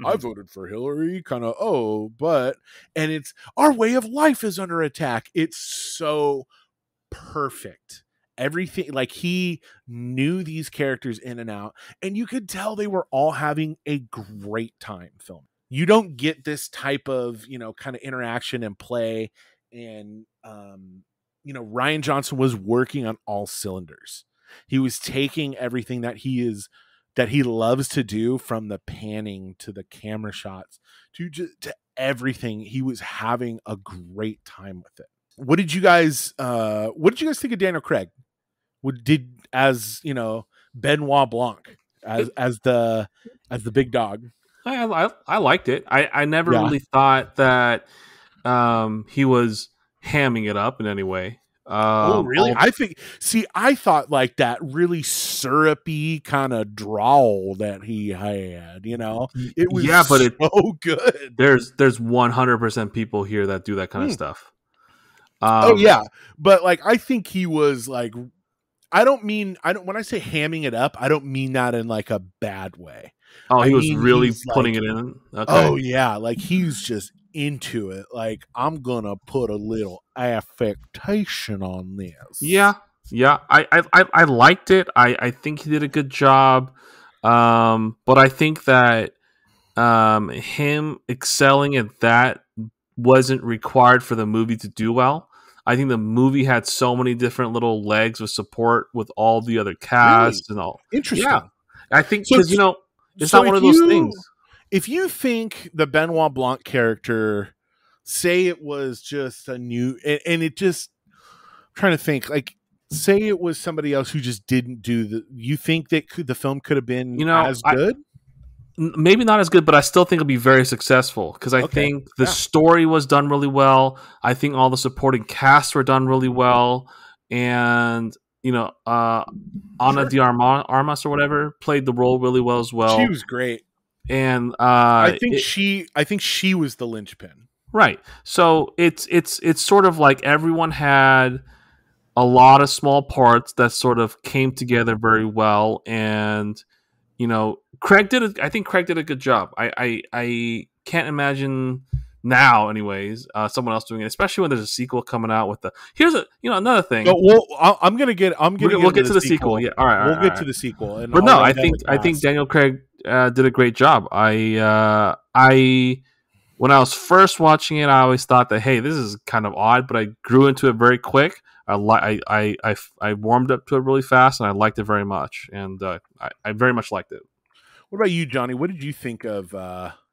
I voted for Hillary, kind of, and it's our way of life is under attack. It's so perfect. Everything, like he knew these characters in and out, and you could tell they were all having a great time filming. You don't get this type of, kind of interaction and play. And, Rian Johnson was working on all cylinders. He was taking everything that he loves to do, from the panning to the camera shots to everything. He was having a great time with it. What did you guys think of Daniel Craig? As Benoit Blanc as the big dog? I liked it. I never really thought that he was hamming it up in any way. Oh, really? I thought like that really syrupy kind of drawl that he had, it was so good. There's 100% people here that do that kind of stuff. But like, I think he was like, when I say hamming it up, I don't mean that in like a bad way. Oh, he was really putting it in. Okay. Oh yeah. Like he's just into it. Like, I'm gonna put a little affectation on this. Yeah. I liked it. I think he did a good job. But I think that him excelling at that wasn't required for the movie to do well. I think the movie had so many different little legs with support with all the other cast and all. Interesting. Yeah. I think because it's not one of those things. If you think the Benoit Blanc character, say it was just a new, and it just, I'm trying to think, like, say it was somebody else who just didn't do you think that the film could have been as good? Maybe not as good, but I still think it'll be very successful because I think the story was done really well. I think all the supporting casts were done really well, and Ana de Armas or whatever played the role really well as well. She was great. And I think she was the linchpin. Right. So it's sort of like everyone had a lot of small parts that sort of came together very well, and I think Craig did a good job. I can't imagine now, anyways, someone else doing it, especially when there's a sequel coming out with here's another thing. We'll get to the sequel. Yeah. All right. We'll get to the sequel. And but no, I think Daniel Craig did a great job. I when I was first watching it, I always thought that, hey, this is kind of odd, but I grew into it very quick. I warmed up to it really fast, and I liked it very much, and I very much liked it. What about you, Johnny? What did you think of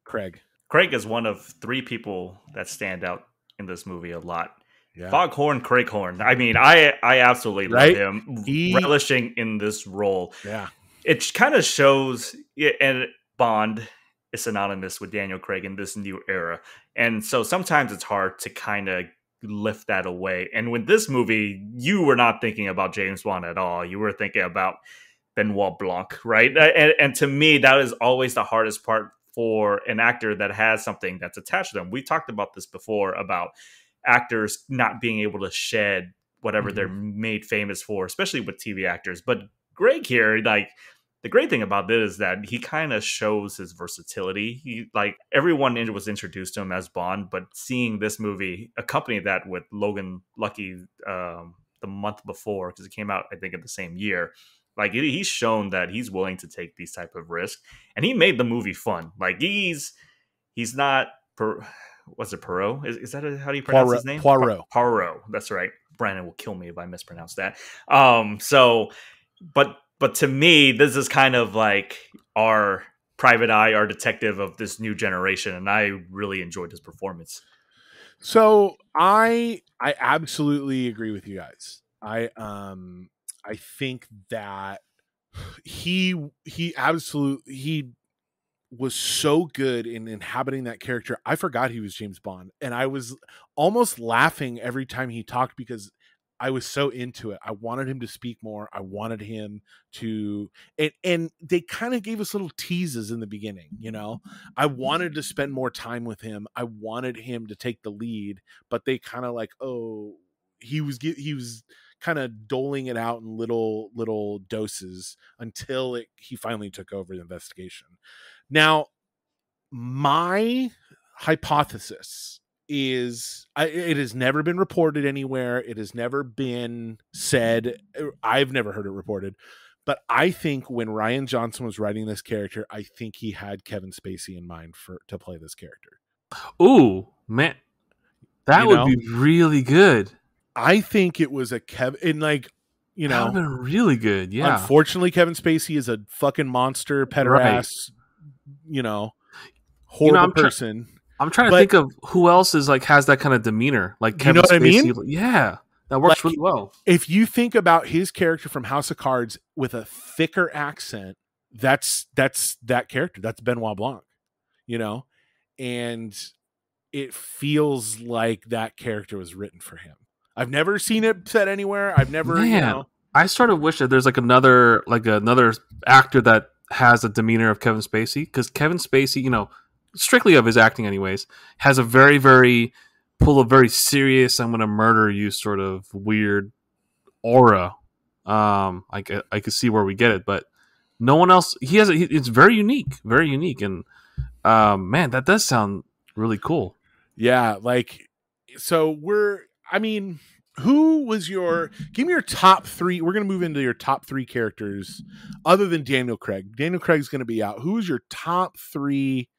Craig? Craig is one of three people that stand out in this movie a lot. Yeah. Foghorn, Craighorn. I mean, I absolutely love him relishing in this role. Yeah. It kind of shows, and Bond is synonymous with Daniel Craig in this new era. And so sometimes it's hard to kind of lift that away. And with this movie, you were not thinking about James Bond at all. You were thinking about Benoit Blanc, right? And to me, that is always the hardest part for an actor that has something that's attached to them. We talked about this before about actors not being able to shed whatever they're made famous for, especially with TV actors. But Greg here, like, the great thing about this is that he kind of shows his versatility. Everyone was introduced to him as Bond, but seeing this movie accompany that with Logan Lucky the month before, because it came out, I think, in the same year. Like, he's shown that he's willing to take these type of risks, and he made the movie fun. Like, he's not what's it, Poirot? Is that how do you pronounce his name? Poirot. That's right. Brandon will kill me if I mispronounce that. But to me, this is kind of like our private eye, our detective of this new generation, and I really enjoyed his performance. So I absolutely agree with you guys. I think that he absolutely he was so good in inhabiting that character. I forgot he was James Bond, and I was almost laughing every time he talked because I was so into it. I wanted him to speak more. I wanted him to, and they kind of gave us little teases in the beginning, you know. I wanted to spend more time with him. I wanted him to take the lead, but they kind of like, oh, he was kind of doling it out in little doses until he finally took over the investigation. Now, my hypothesis is it has never been reported anywhere. It has never been said. I've never heard it reported. But I think when Rian Johnson was writing this character, I think he had Kevin Spacey in mind to play this character. Ooh, man. That would be really good. I think it was a Kevin, and like, you know, that would have been really good. Yeah. Unfortunately, Kevin Spacey is a fucking monster, pederast, you know, horrible person. I'm trying to think of who else is like has that kind of demeanor, like Kevin you know what Spacey. I mean? Yeah, that works really well. If you think about his character from House of Cards with a thicker accent, that's that character. That's Benoit Blanc, you know, and it feels like that character was written for him. I've never seen it said anywhere. I've never, you know. I sort of wish that there's like another actor that has a demeanor of Kevin Spacey, because Kevin Spacey, you know, strictly of his acting anyways, has a very very serious, I'm gonna murder you sort of weird aura. I could see where we get it, but no one else. It's very unique, and man, that does sound really cool. Yeah, like, so who was give me your top three. We're going to move into your top three characters other than Daniel Craig. Daniel Craig's going to be out. Who is your top three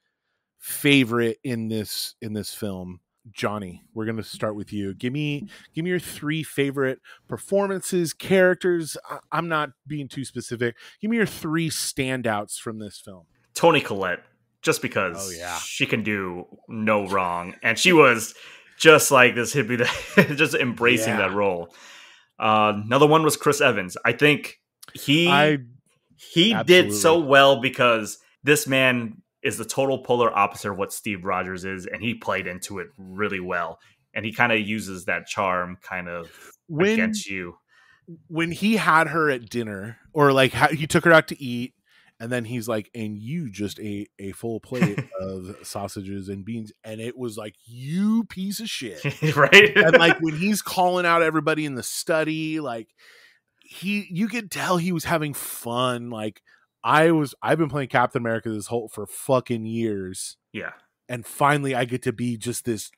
favorite in this film? Johnny, we're going to start with you. Give me your three favorite performances, characters. I'm not being too specific. Give me your three standouts from this film. Toni Collette, just because she can do no wrong. And she was just like this hippie that just embracing that role. Another one was Chris Evans. I think he did so well because this man is the total polar opposite of what Steve Rogers is, and he played into it really well. And he kind of uses that charm kind of against you. When he had her at dinner, or like he took her out to eat, and then he's like, and you just ate a full plate of sausages and beans. And it was like, you piece of shit. Right? And like when he's calling out everybody in the study, like you could tell he was having fun. Like I've been playing Captain America for fucking years. Yeah. And finally I get to be just this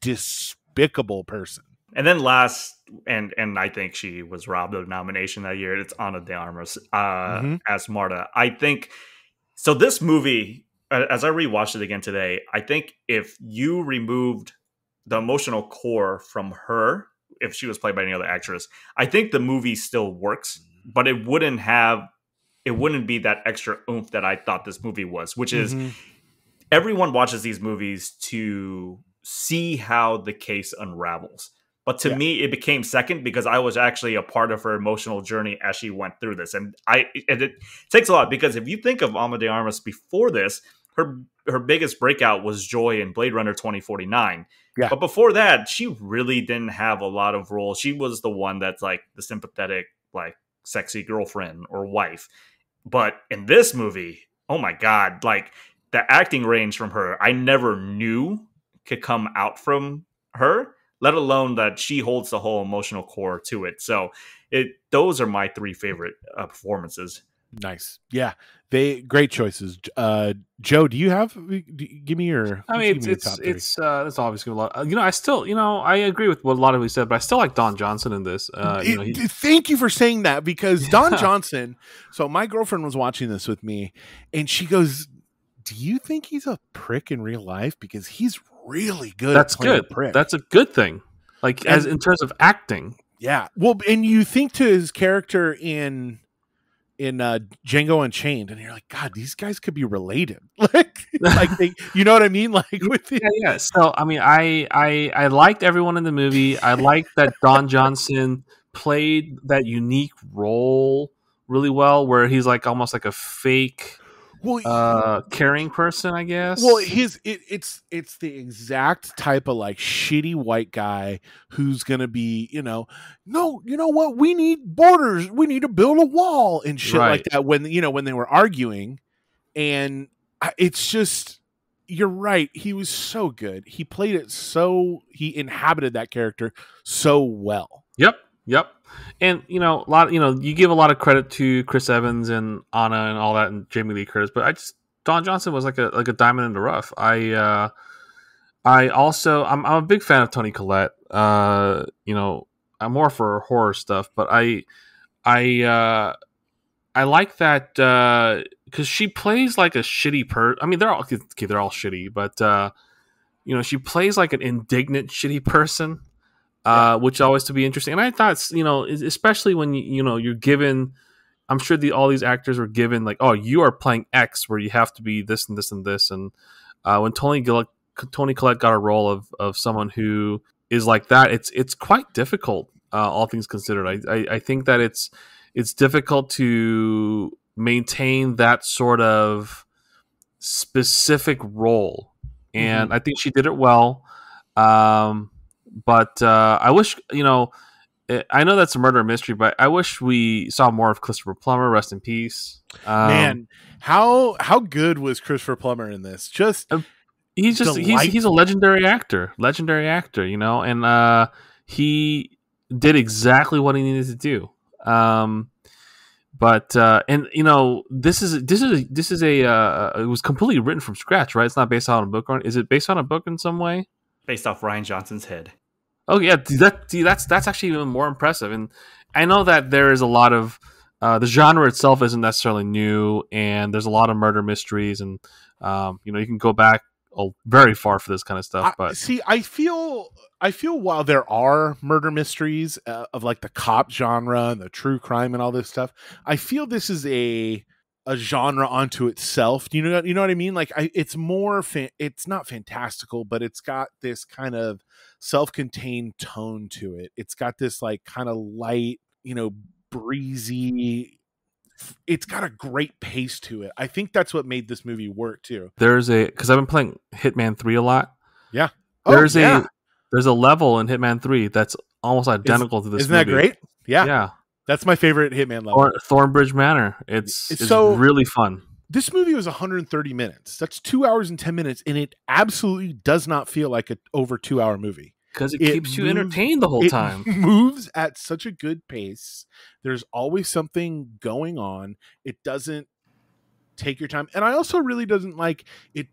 despicable person. And then last, and I think she was robbed of nomination that year, it's Ana de Armas as Marta. I think, so this movie, as I rewatched it again today, I think if you removed the emotional core from her, if she was played by any other actress, I think the movie still works, but it wouldn't be that extra oomph that I thought this movie was, which is everyone watches these movies to see how the case unravels. But to me, it became second because I was actually a part of her emotional journey as she went through this. And it takes a lot, because if you think of Ana de Armas before this, her biggest breakout was Joy in Blade Runner 2049. Yeah. But before that, she really didn't have a lot of roles. She was the one that's like the sympathetic, like sexy girlfriend or wife. But in this movie, oh my God, like the acting range from her, I never knew could come out from her, let alone that she holds the whole emotional core to it. So those are my three favorite performances. Nice. Yeah. Great choices. Joe, do you have, give me your, I mean, it's obviously a lot. I agree with what a lot of you said, but I still like Don Johnson in this. Thank you for saying that, because Don Johnson, so my girlfriend was watching this with me and she goes, do you think he's a prick in real life? Because he's really good. That's good. That's a good thing. Like in terms of acting. Yeah. Well, and you think to his character in Django Unchained, and you're like, God, these guys could be related. like they, you know what I mean? Like with yeah. So I mean, I liked everyone in the movie. I liked that Don Johnson played that unique role really well, where he's like almost like a fake Well, caring person, I guess. well, it's the exact type of like shitty white guy who's gonna be, no, you know what? We need borders. We need to build a wall and shit like Right. that. When they were arguing, and it's just, you're right. He was so good. He played it he inhabited that character so well. Yep. And you give a lot of credit to Chris Evans and Anna and all that, and Jamie Lee Curtis, but Don Johnson was like a diamond in the rough. I'm a big fan of Toni Collette. I'm more for horror stuff, but I like that because she plays like a shitty person. I mean, they're all shitty, but she plays like an indignant shitty person. Which always to be interesting. And I thought, especially when you're given, I'm sure all these actors were given like, oh, you are playing X, where you have to be this and this and this. And when Toni Collette got a role of someone who is like that, it's quite difficult, all things considered. I think that it's difficult to maintain that sort of specific role, and I think she did it well. But I wish, I know that's a murder mystery, but I wish we saw more of Christopher Plummer. Rest in peace. Man, how good was Christopher Plummer in this? He's a legendary actor, and he did exactly what he needed to do. This is it was completely written from scratch, right? It's not based on a book, or is it based on a book in some way? Based off Rian Johnson's head. Oh yeah, that's actually even more impressive. And I know that there is a lot of the genre itself isn't necessarily new, and there's a lot of murder mysteries, and you can go back very far for this kind of stuff. But I feel while there are murder mysteries of like the cop genre and the true crime and all this stuff, I feel this is a genre onto itself. You know what I mean? Like it's more it's not fantastical, but it's got this kind of self-contained tone to it. It's got this like kind of light, breezy. It's got a great pace to it. I think that's what made this movie work too. Because I've been playing Hitman 3 a lot. Yeah. There's a level in Hitman 3 that's almost identical to this. Isn't that great? Yeah. Yeah. That's my favorite Hitman level. Thornbridge Manor. It's really fun. This movie was 130 minutes. That's 2 hours and 10 minutes, and it absolutely does not feel like an over 2 hour movie. Because it keeps you entertained the whole time. It moves at such a good pace. There's always something going on. It doesn't take your time. And I also really doesn't like, it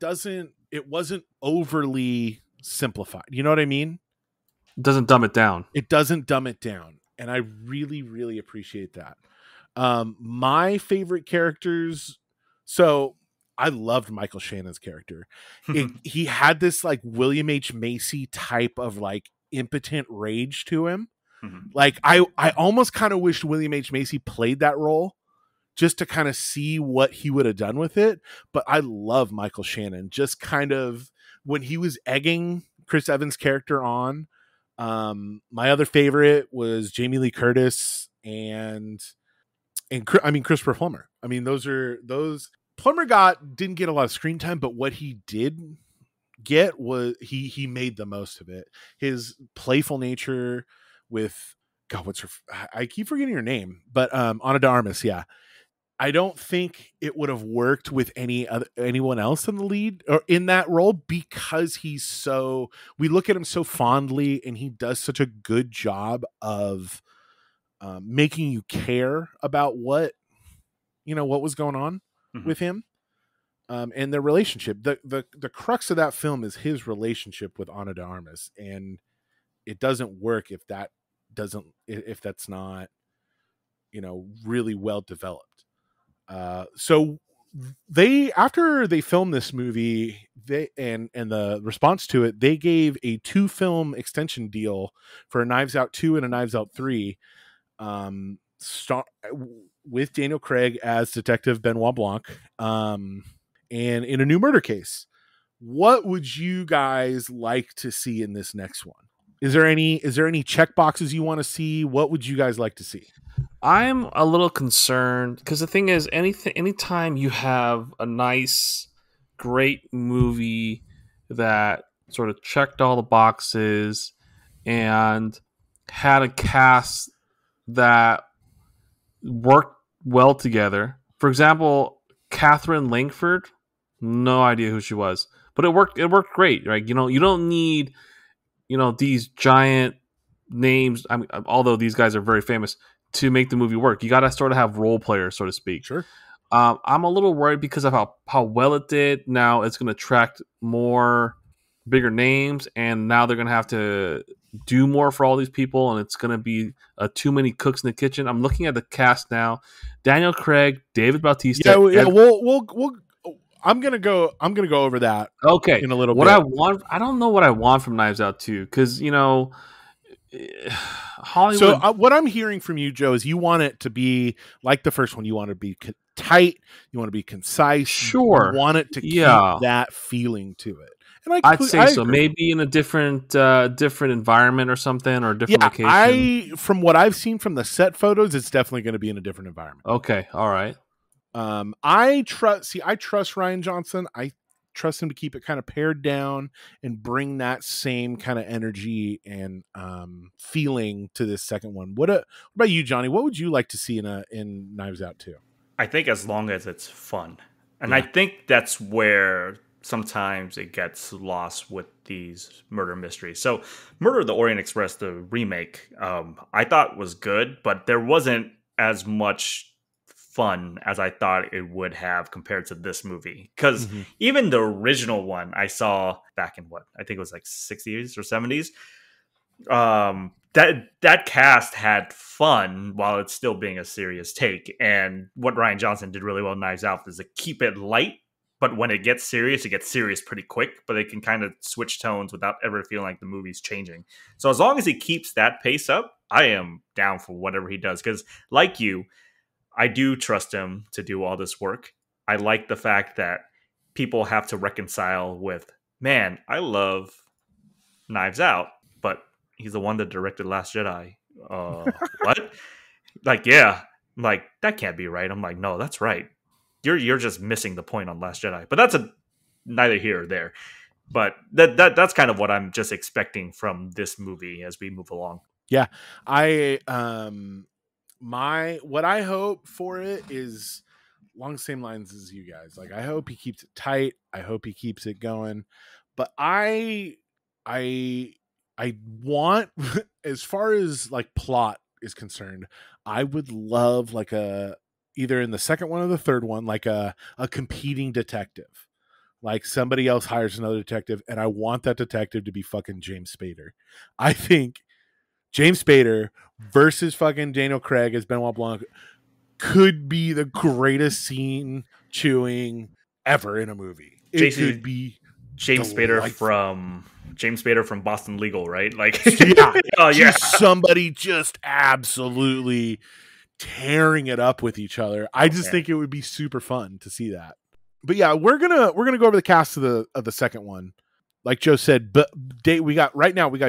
wasn't overly simplified. You know what I mean? It doesn't dumb it down. It doesn't dumb it down. And I really, really appreciate that. My favorite characters. So I loved Michael Shannon's character. He had this like William H. Macy type of like impotent rage to him. Mm-hmm. Like I almost kind of wished William H. Macy played that role just to kind of see what he would have done with it. But I love Michael Shannon. Just kind of when he was egging Chris Evans' character on. My other favorite was Jamie Lee Curtis and Christopher Plummer. I mean, those Plummer didn't get a lot of screen time, but what he did get was he made the most of it. His playful nature with I keep forgetting her name, but Ana de Armas, yeah. I don't think it would have worked with anyone else in the lead or in that role because we look at him so fondly and he does such a good job of making you care about what was going on with him and their relationship. The crux of that film is his relationship with Ana de Armas, and it doesn't work if that's not really well developed. So after they filmed this movie, and the response to it, they gave a 2-film extension deal for a Knives Out 2 and a Knives Out 3, with Daniel Craig as Detective Benoit Blanc, and in a new murder case. What would you guys like to see in this next one? Is there any check boxes you want to see? What would you guys like to see? I'm a little concerned because the thing is, anytime you have a nice, great movie that sort of checked all the boxes and had a cast that worked well together. For example, Catherine Langford, no idea who she was, but it worked. It worked great, right? You don't need these giant names. I mean, although these guys are very famous to make the movie work, you got to sort of have role players, so to speak. Sure. I'm a little worried because of how well it did. Now it's going to attract more bigger names, and now they're going to have to do more for all these people, and it's going to be too many cooks in the kitchen. I'm looking at the cast now: Daniel Craig, David Bautista. Yeah, we'll. I'm gonna go over that. Okay, in a little what bit. I don't know what I want from Knives Out 2 because Hollywood. So what I'm hearing from you, Joe, is you want it to be like the first one. You want it to be tight. You want to be concise. Sure. You want it to keep that feeling to it. And I'd say so. Maybe in a different environment or something, or a different location. From what I've seen from the set photos, it's definitely going to be in a different environment. Okay, all right. I trust Rian Johnson. I trust him to keep it kind of pared down and bring that same kind of energy and feeling to this second one. What about you, Johnny? What would you like to see in Knives Out 2? I think as long as it's fun. And I think that's where sometimes it gets lost with these murder mysteries. So Murder of the Orient Express, the remake, I thought was good, but there wasn't as much fun as I thought it would have compared to this movie. Because even the original one I saw back in I think it was like 60s or 70s. That cast had fun while it's still being a serious take. And what Rian Johnson did really well in Knives Out is to keep it light, but when it gets serious pretty quick, but they can kind of switch tones without ever feeling like the movie's changing. So as long as he keeps that pace up, I am down for whatever he does. Because like you, I do trust him to do all this work. I like the fact that people have to reconcile with, man, I love Knives Out, but he's the one that directed Last Jedi. What? Like, yeah. I'm like, that can't be right. I'm like, no, that's right. You're just missing the point on Last Jedi. But that's neither here or there. But that's kind of what I'm just expecting from this movie as we move along. Yeah. What I hope for it is along the same lines as you guys. Like, I hope he keeps it tight. I hope he keeps it going. But I want, as far as like plot is concerned, I would love like either in the second one or the third one, like a competing detective. Like somebody else hires another detective, and I want that detective to be fucking James Spader. I think James Spader versus fucking Daniel Craig as Benoit Blanc could be the greatest scene chewing ever in a movie. It could be James Spader from Boston Legal, right? Like, somebody just absolutely tearing it up with each other. I just think it would be super fun to see that. But yeah, we're gonna go over the cast of the second one. Like Joe said, but we got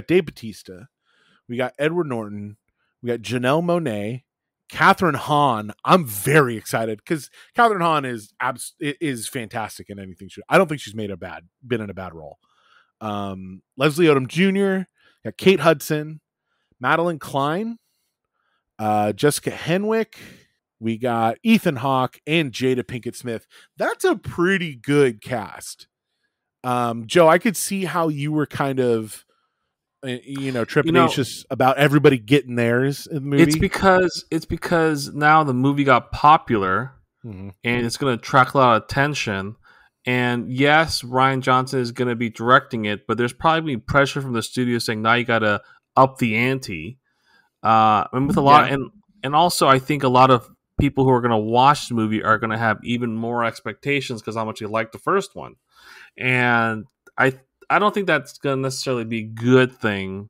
Dave Bautista. We got Edward Norton. We got Janelle Monáe, Catherine Hahn. I'm very excited because Catherine Hahn is fantastic in anything. I don't think she's been in a bad role. Leslie Odom Jr., got Kate Hudson, Madeline Klein, Jessica Henwick. We got Ethan Hawke and Jada Pinkett Smith. That's a pretty good cast. Joe, I could see how you were kind of trepidatious about everybody getting theirs in the movie. It's because now the movie got popular and it's going to attract a lot of attention. And yes, Rian Johnson is going to be directing it, but there's probably pressure from the studio saying now you got to up the ante. And with a lot, and also I think a lot of people who are going to watch the movie are going to have even more expectations because how much they like the first one. And I don't think that's going to necessarily be a good thing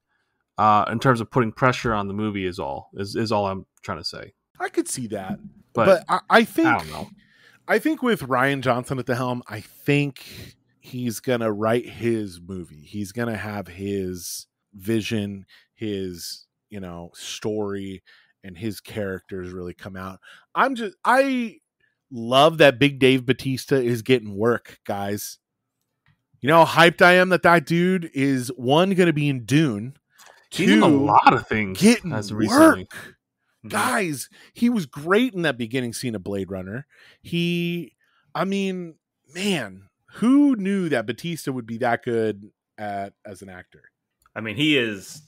in terms of putting pressure on the movie is all I'm trying to say. I could see that. But I think, I don't know. I think with Rian Johnson at the helm, I think he's going to write his movie. He's going to have his vision, his, story, and his characters really come out. I love that Big Dave Bautista is getting work, guys. You know how hyped I am that dude is, one, going to be in Dune. He's in a lot of things getting as work. recently. Guys, he was great in that beginning scene of Blade Runner. Man, who knew that Bautista would be that good as an actor? I mean, he is,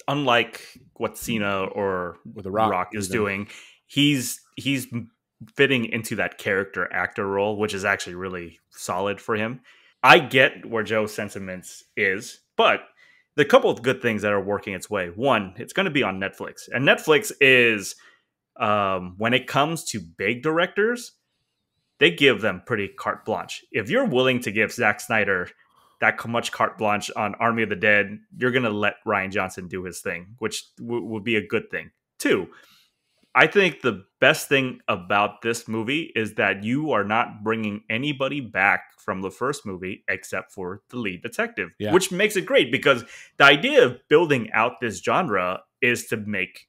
unlike what Cena or With The Rock is doing. He's fitting into that character actor role, which is actually really solid for him. I get where Joe's sentiments is, but the couple of good things that are working its way. One, it's going to be on Netflix, and Netflix is, when it comes to big directors, they give them pretty carte blanche. If you're willing to give Zack Snyder that much carte blanche on Army of the Dead, you're going to let Rian Johnson do his thing, which would be a good thing. Two, I think the best thing about this movie is that you are not bringing anybody back from the first movie except for the lead detective, which makes it great, because the idea of building out this genre is to make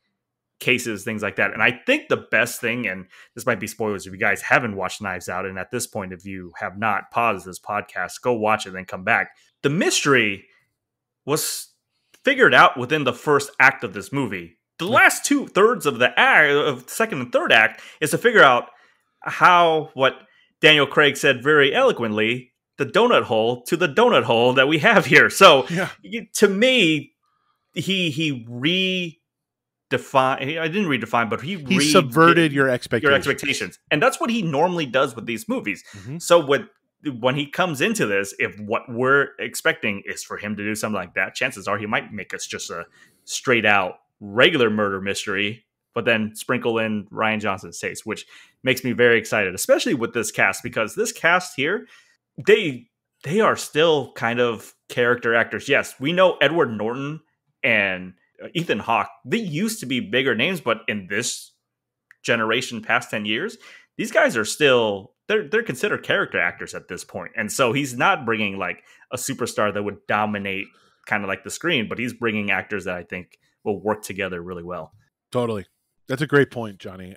cases, things like that. And I think the best thing, and this might be spoilers if you guys haven't watched Knives Out, and at this point, if you have not, pause this podcast, go watch it, then come back. The mystery was figured out within the first act of this movie. The last 2/3 of the act, of the second and third act, is to figure out how, what Daniel Craig said very eloquently, the donut hole to the donut hole that we have here. So to me, he redefined. I didn't redefine, but he subverted your expectations. And that's what he normally does with these movies. Mm-hmm. So when he comes into this, if what we're expecting is for him to do something like that, chances are he might make us just a straight out regular murder mystery, but then sprinkle in Rian Johnson's taste, which makes me very excited, especially with this cast, because this cast here, they are still kind of character actors. Yes, we know Edward Norton and Ethan Hawke, they used to be bigger names, but in this generation, past 10 years, these guys are still, they're considered character actors at this point. And so he's not bringing like a superstar that would dominate kind of like the screen, but he's bringing actors that I think will work together really well. Totally. That's a great point, Johnny.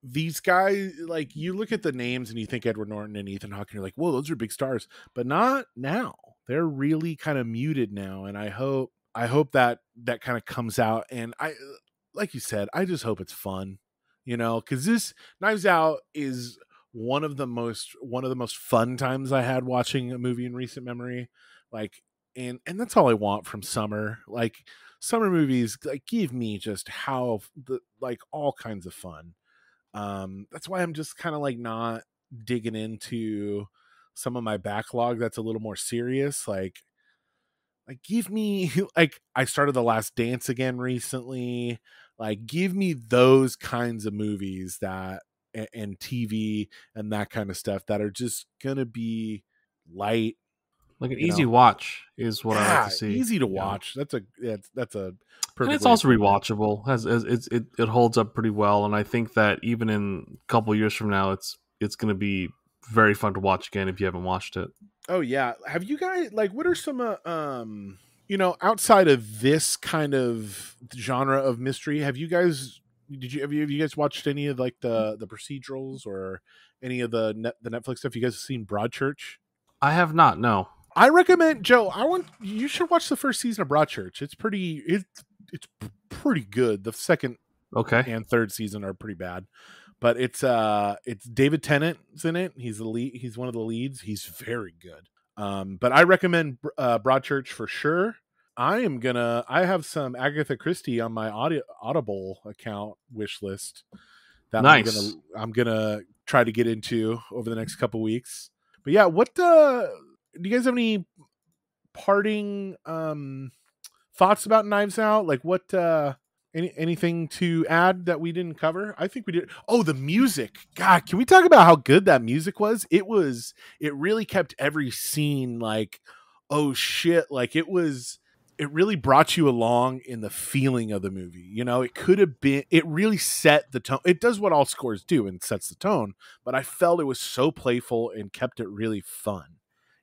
These guys, like, you look at the names and you think Edward Norton and Ethan Hawke, and you're like, whoa, those are big stars, but not now. They're really kind of muted now. And I hope that kind of comes out. And like you said, I just hope it's fun, cause this Knives Out is one of the most fun times I had watching a movie in recent memory. Like, and that's all I want from summer. Like, summer movies, like, give me just all kinds of fun. That's why I'm just kind of like not digging into some of my backlog that's a little more serious. Like give me, like, I started The Last Dance again recently. Like, give me those kinds of movies that and TV and that kind of stuff that are just gonna be light. Like an easy watch is what I like to see. Easy to watch. That's a perfect. And it's also rewatchable. It holds up pretty well, and I think that even in a couple years from now, it's going to be very fun to watch again if you haven't watched it. Oh yeah, have you guys, like, what are some outside of this kind of genre of mystery? Have you guys watched any of like the procedurals or any of the Netflix stuff? You guys have seen Broadchurch? I have not. No. I recommend, Joe. You should watch the first season of Broadchurch. It's pretty good. The second and third season are pretty bad, but it's David Tennant's in it. He's the lead. He's one of the leads. He's very good. But I recommend Broadchurch for sure. I have some Agatha Christie on my Audible account wish list that I'm gonna try to get into over the next couple weeks. But yeah, do you guys have any parting thoughts about Knives Out? Like, what anything to add that we didn't cover? I think we did. Oh, the music. God, can we talk about how good that music was? It really kept every scene like, oh shit, like it really brought you along in the feeling of the movie. It really set the tone. It does what all scores do and sets the tone, but I felt it was so playful and kept it really fun.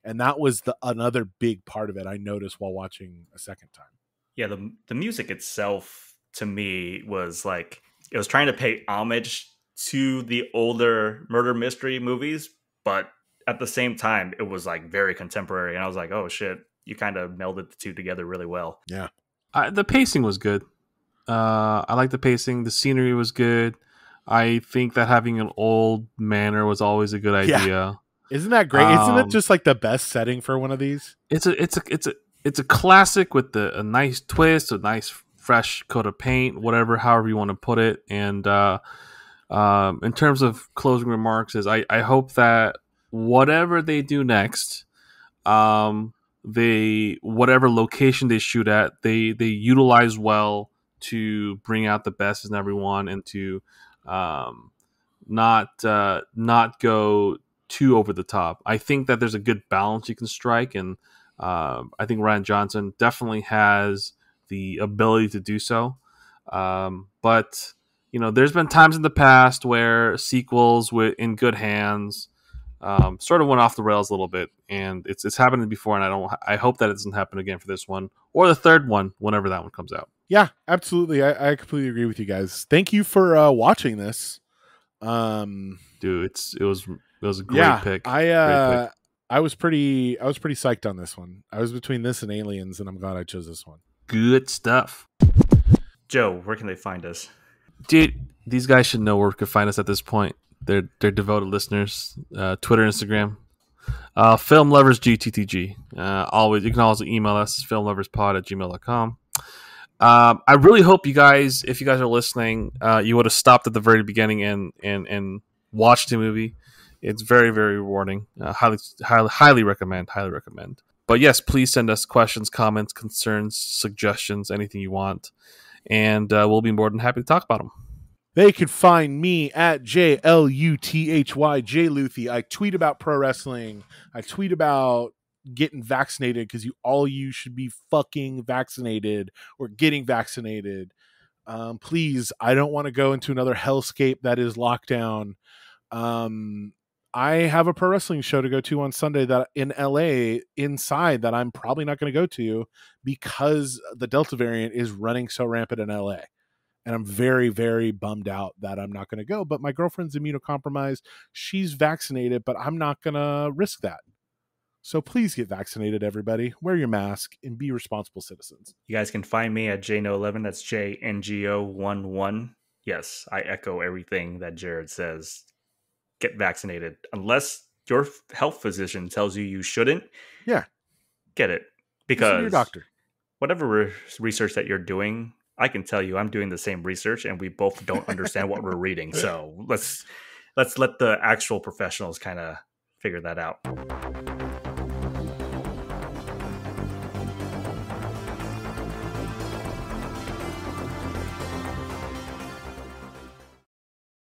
And that was another big part of it I noticed while watching a second time. Yeah, the music itself to me was like it was trying to pay homage to the older murder mystery movies, but at the same time it was like very contemporary, and I was like, oh shit, you kind of melded the two together really well. Yeah. The pacing was good. I like the pacing. The scenery was good. I think that having an old manor was always a good idea. Yeah. Isn't that great? Isn't it just like the best setting for one of these? It's a classic with a nice twist, a nice fresh coat of paint, however you want to put it. And in terms of closing remarks, is I hope that whatever they do next, whatever location they shoot at, they utilize well to bring out the best in everyone and to not go too over the top. I think that there's a good balance you can strike, and I think Rian Johnson definitely has the ability to do so. But there's been times in the past where sequels in good hands sort of went off the rails a little bit, and it's happened before, and I hope that it doesn't happen again for this one or the third one whenever that one comes out. Yeah, absolutely. I completely agree with you guys. Thank you for watching this. Dude, it was a great pick. I was pretty psyched on this one. I was between this and Aliens, and I'm glad I chose this one. Good stuff. Joe, where can they find us? Dude, these guys should know where they can find us at this point. They're devoted listeners. Twitter, Instagram. Film Lovers GTTG. You can always email us, filmloverspod@gmail.com. I really hope you guys, if you guys are listening, you would have stopped at the very beginning and watched the movie. It's very, very rewarding. Highly recommend. But yes, please send us questions, comments, concerns, suggestions, anything you want, and we'll be more than happy to talk about them. They can find me at JLUTHY, JLuthy. I tweet about pro wrestling. I tweet about getting vaccinated because you should be fucking vaccinated or getting vaccinated. Please, I don't want to go into another hellscape that is lockdown. I have a pro wrestling show to go to on Sunday that in LA inside that I'm probably not going to go to because the Delta variant is running so rampant in LA. And I'm very, very bummed out that I'm not going to go. But my girlfriend's immunocompromised. She's vaccinated, but I'm not going to risk that. So please get vaccinated, everybody. Wear your mask and be responsible citizens. You guys can find me at JNO11. That's JNGO11. Yes, I echo everything that Jared says. Get vaccinated. Unless your health physician tells you shouldn't. Yeah. Get it. Because your doctor. Whatever research that you're doing, I can tell you I'm doing the same research and we both don't understand what we're reading. So let's let the actual professionals kind of figure that out.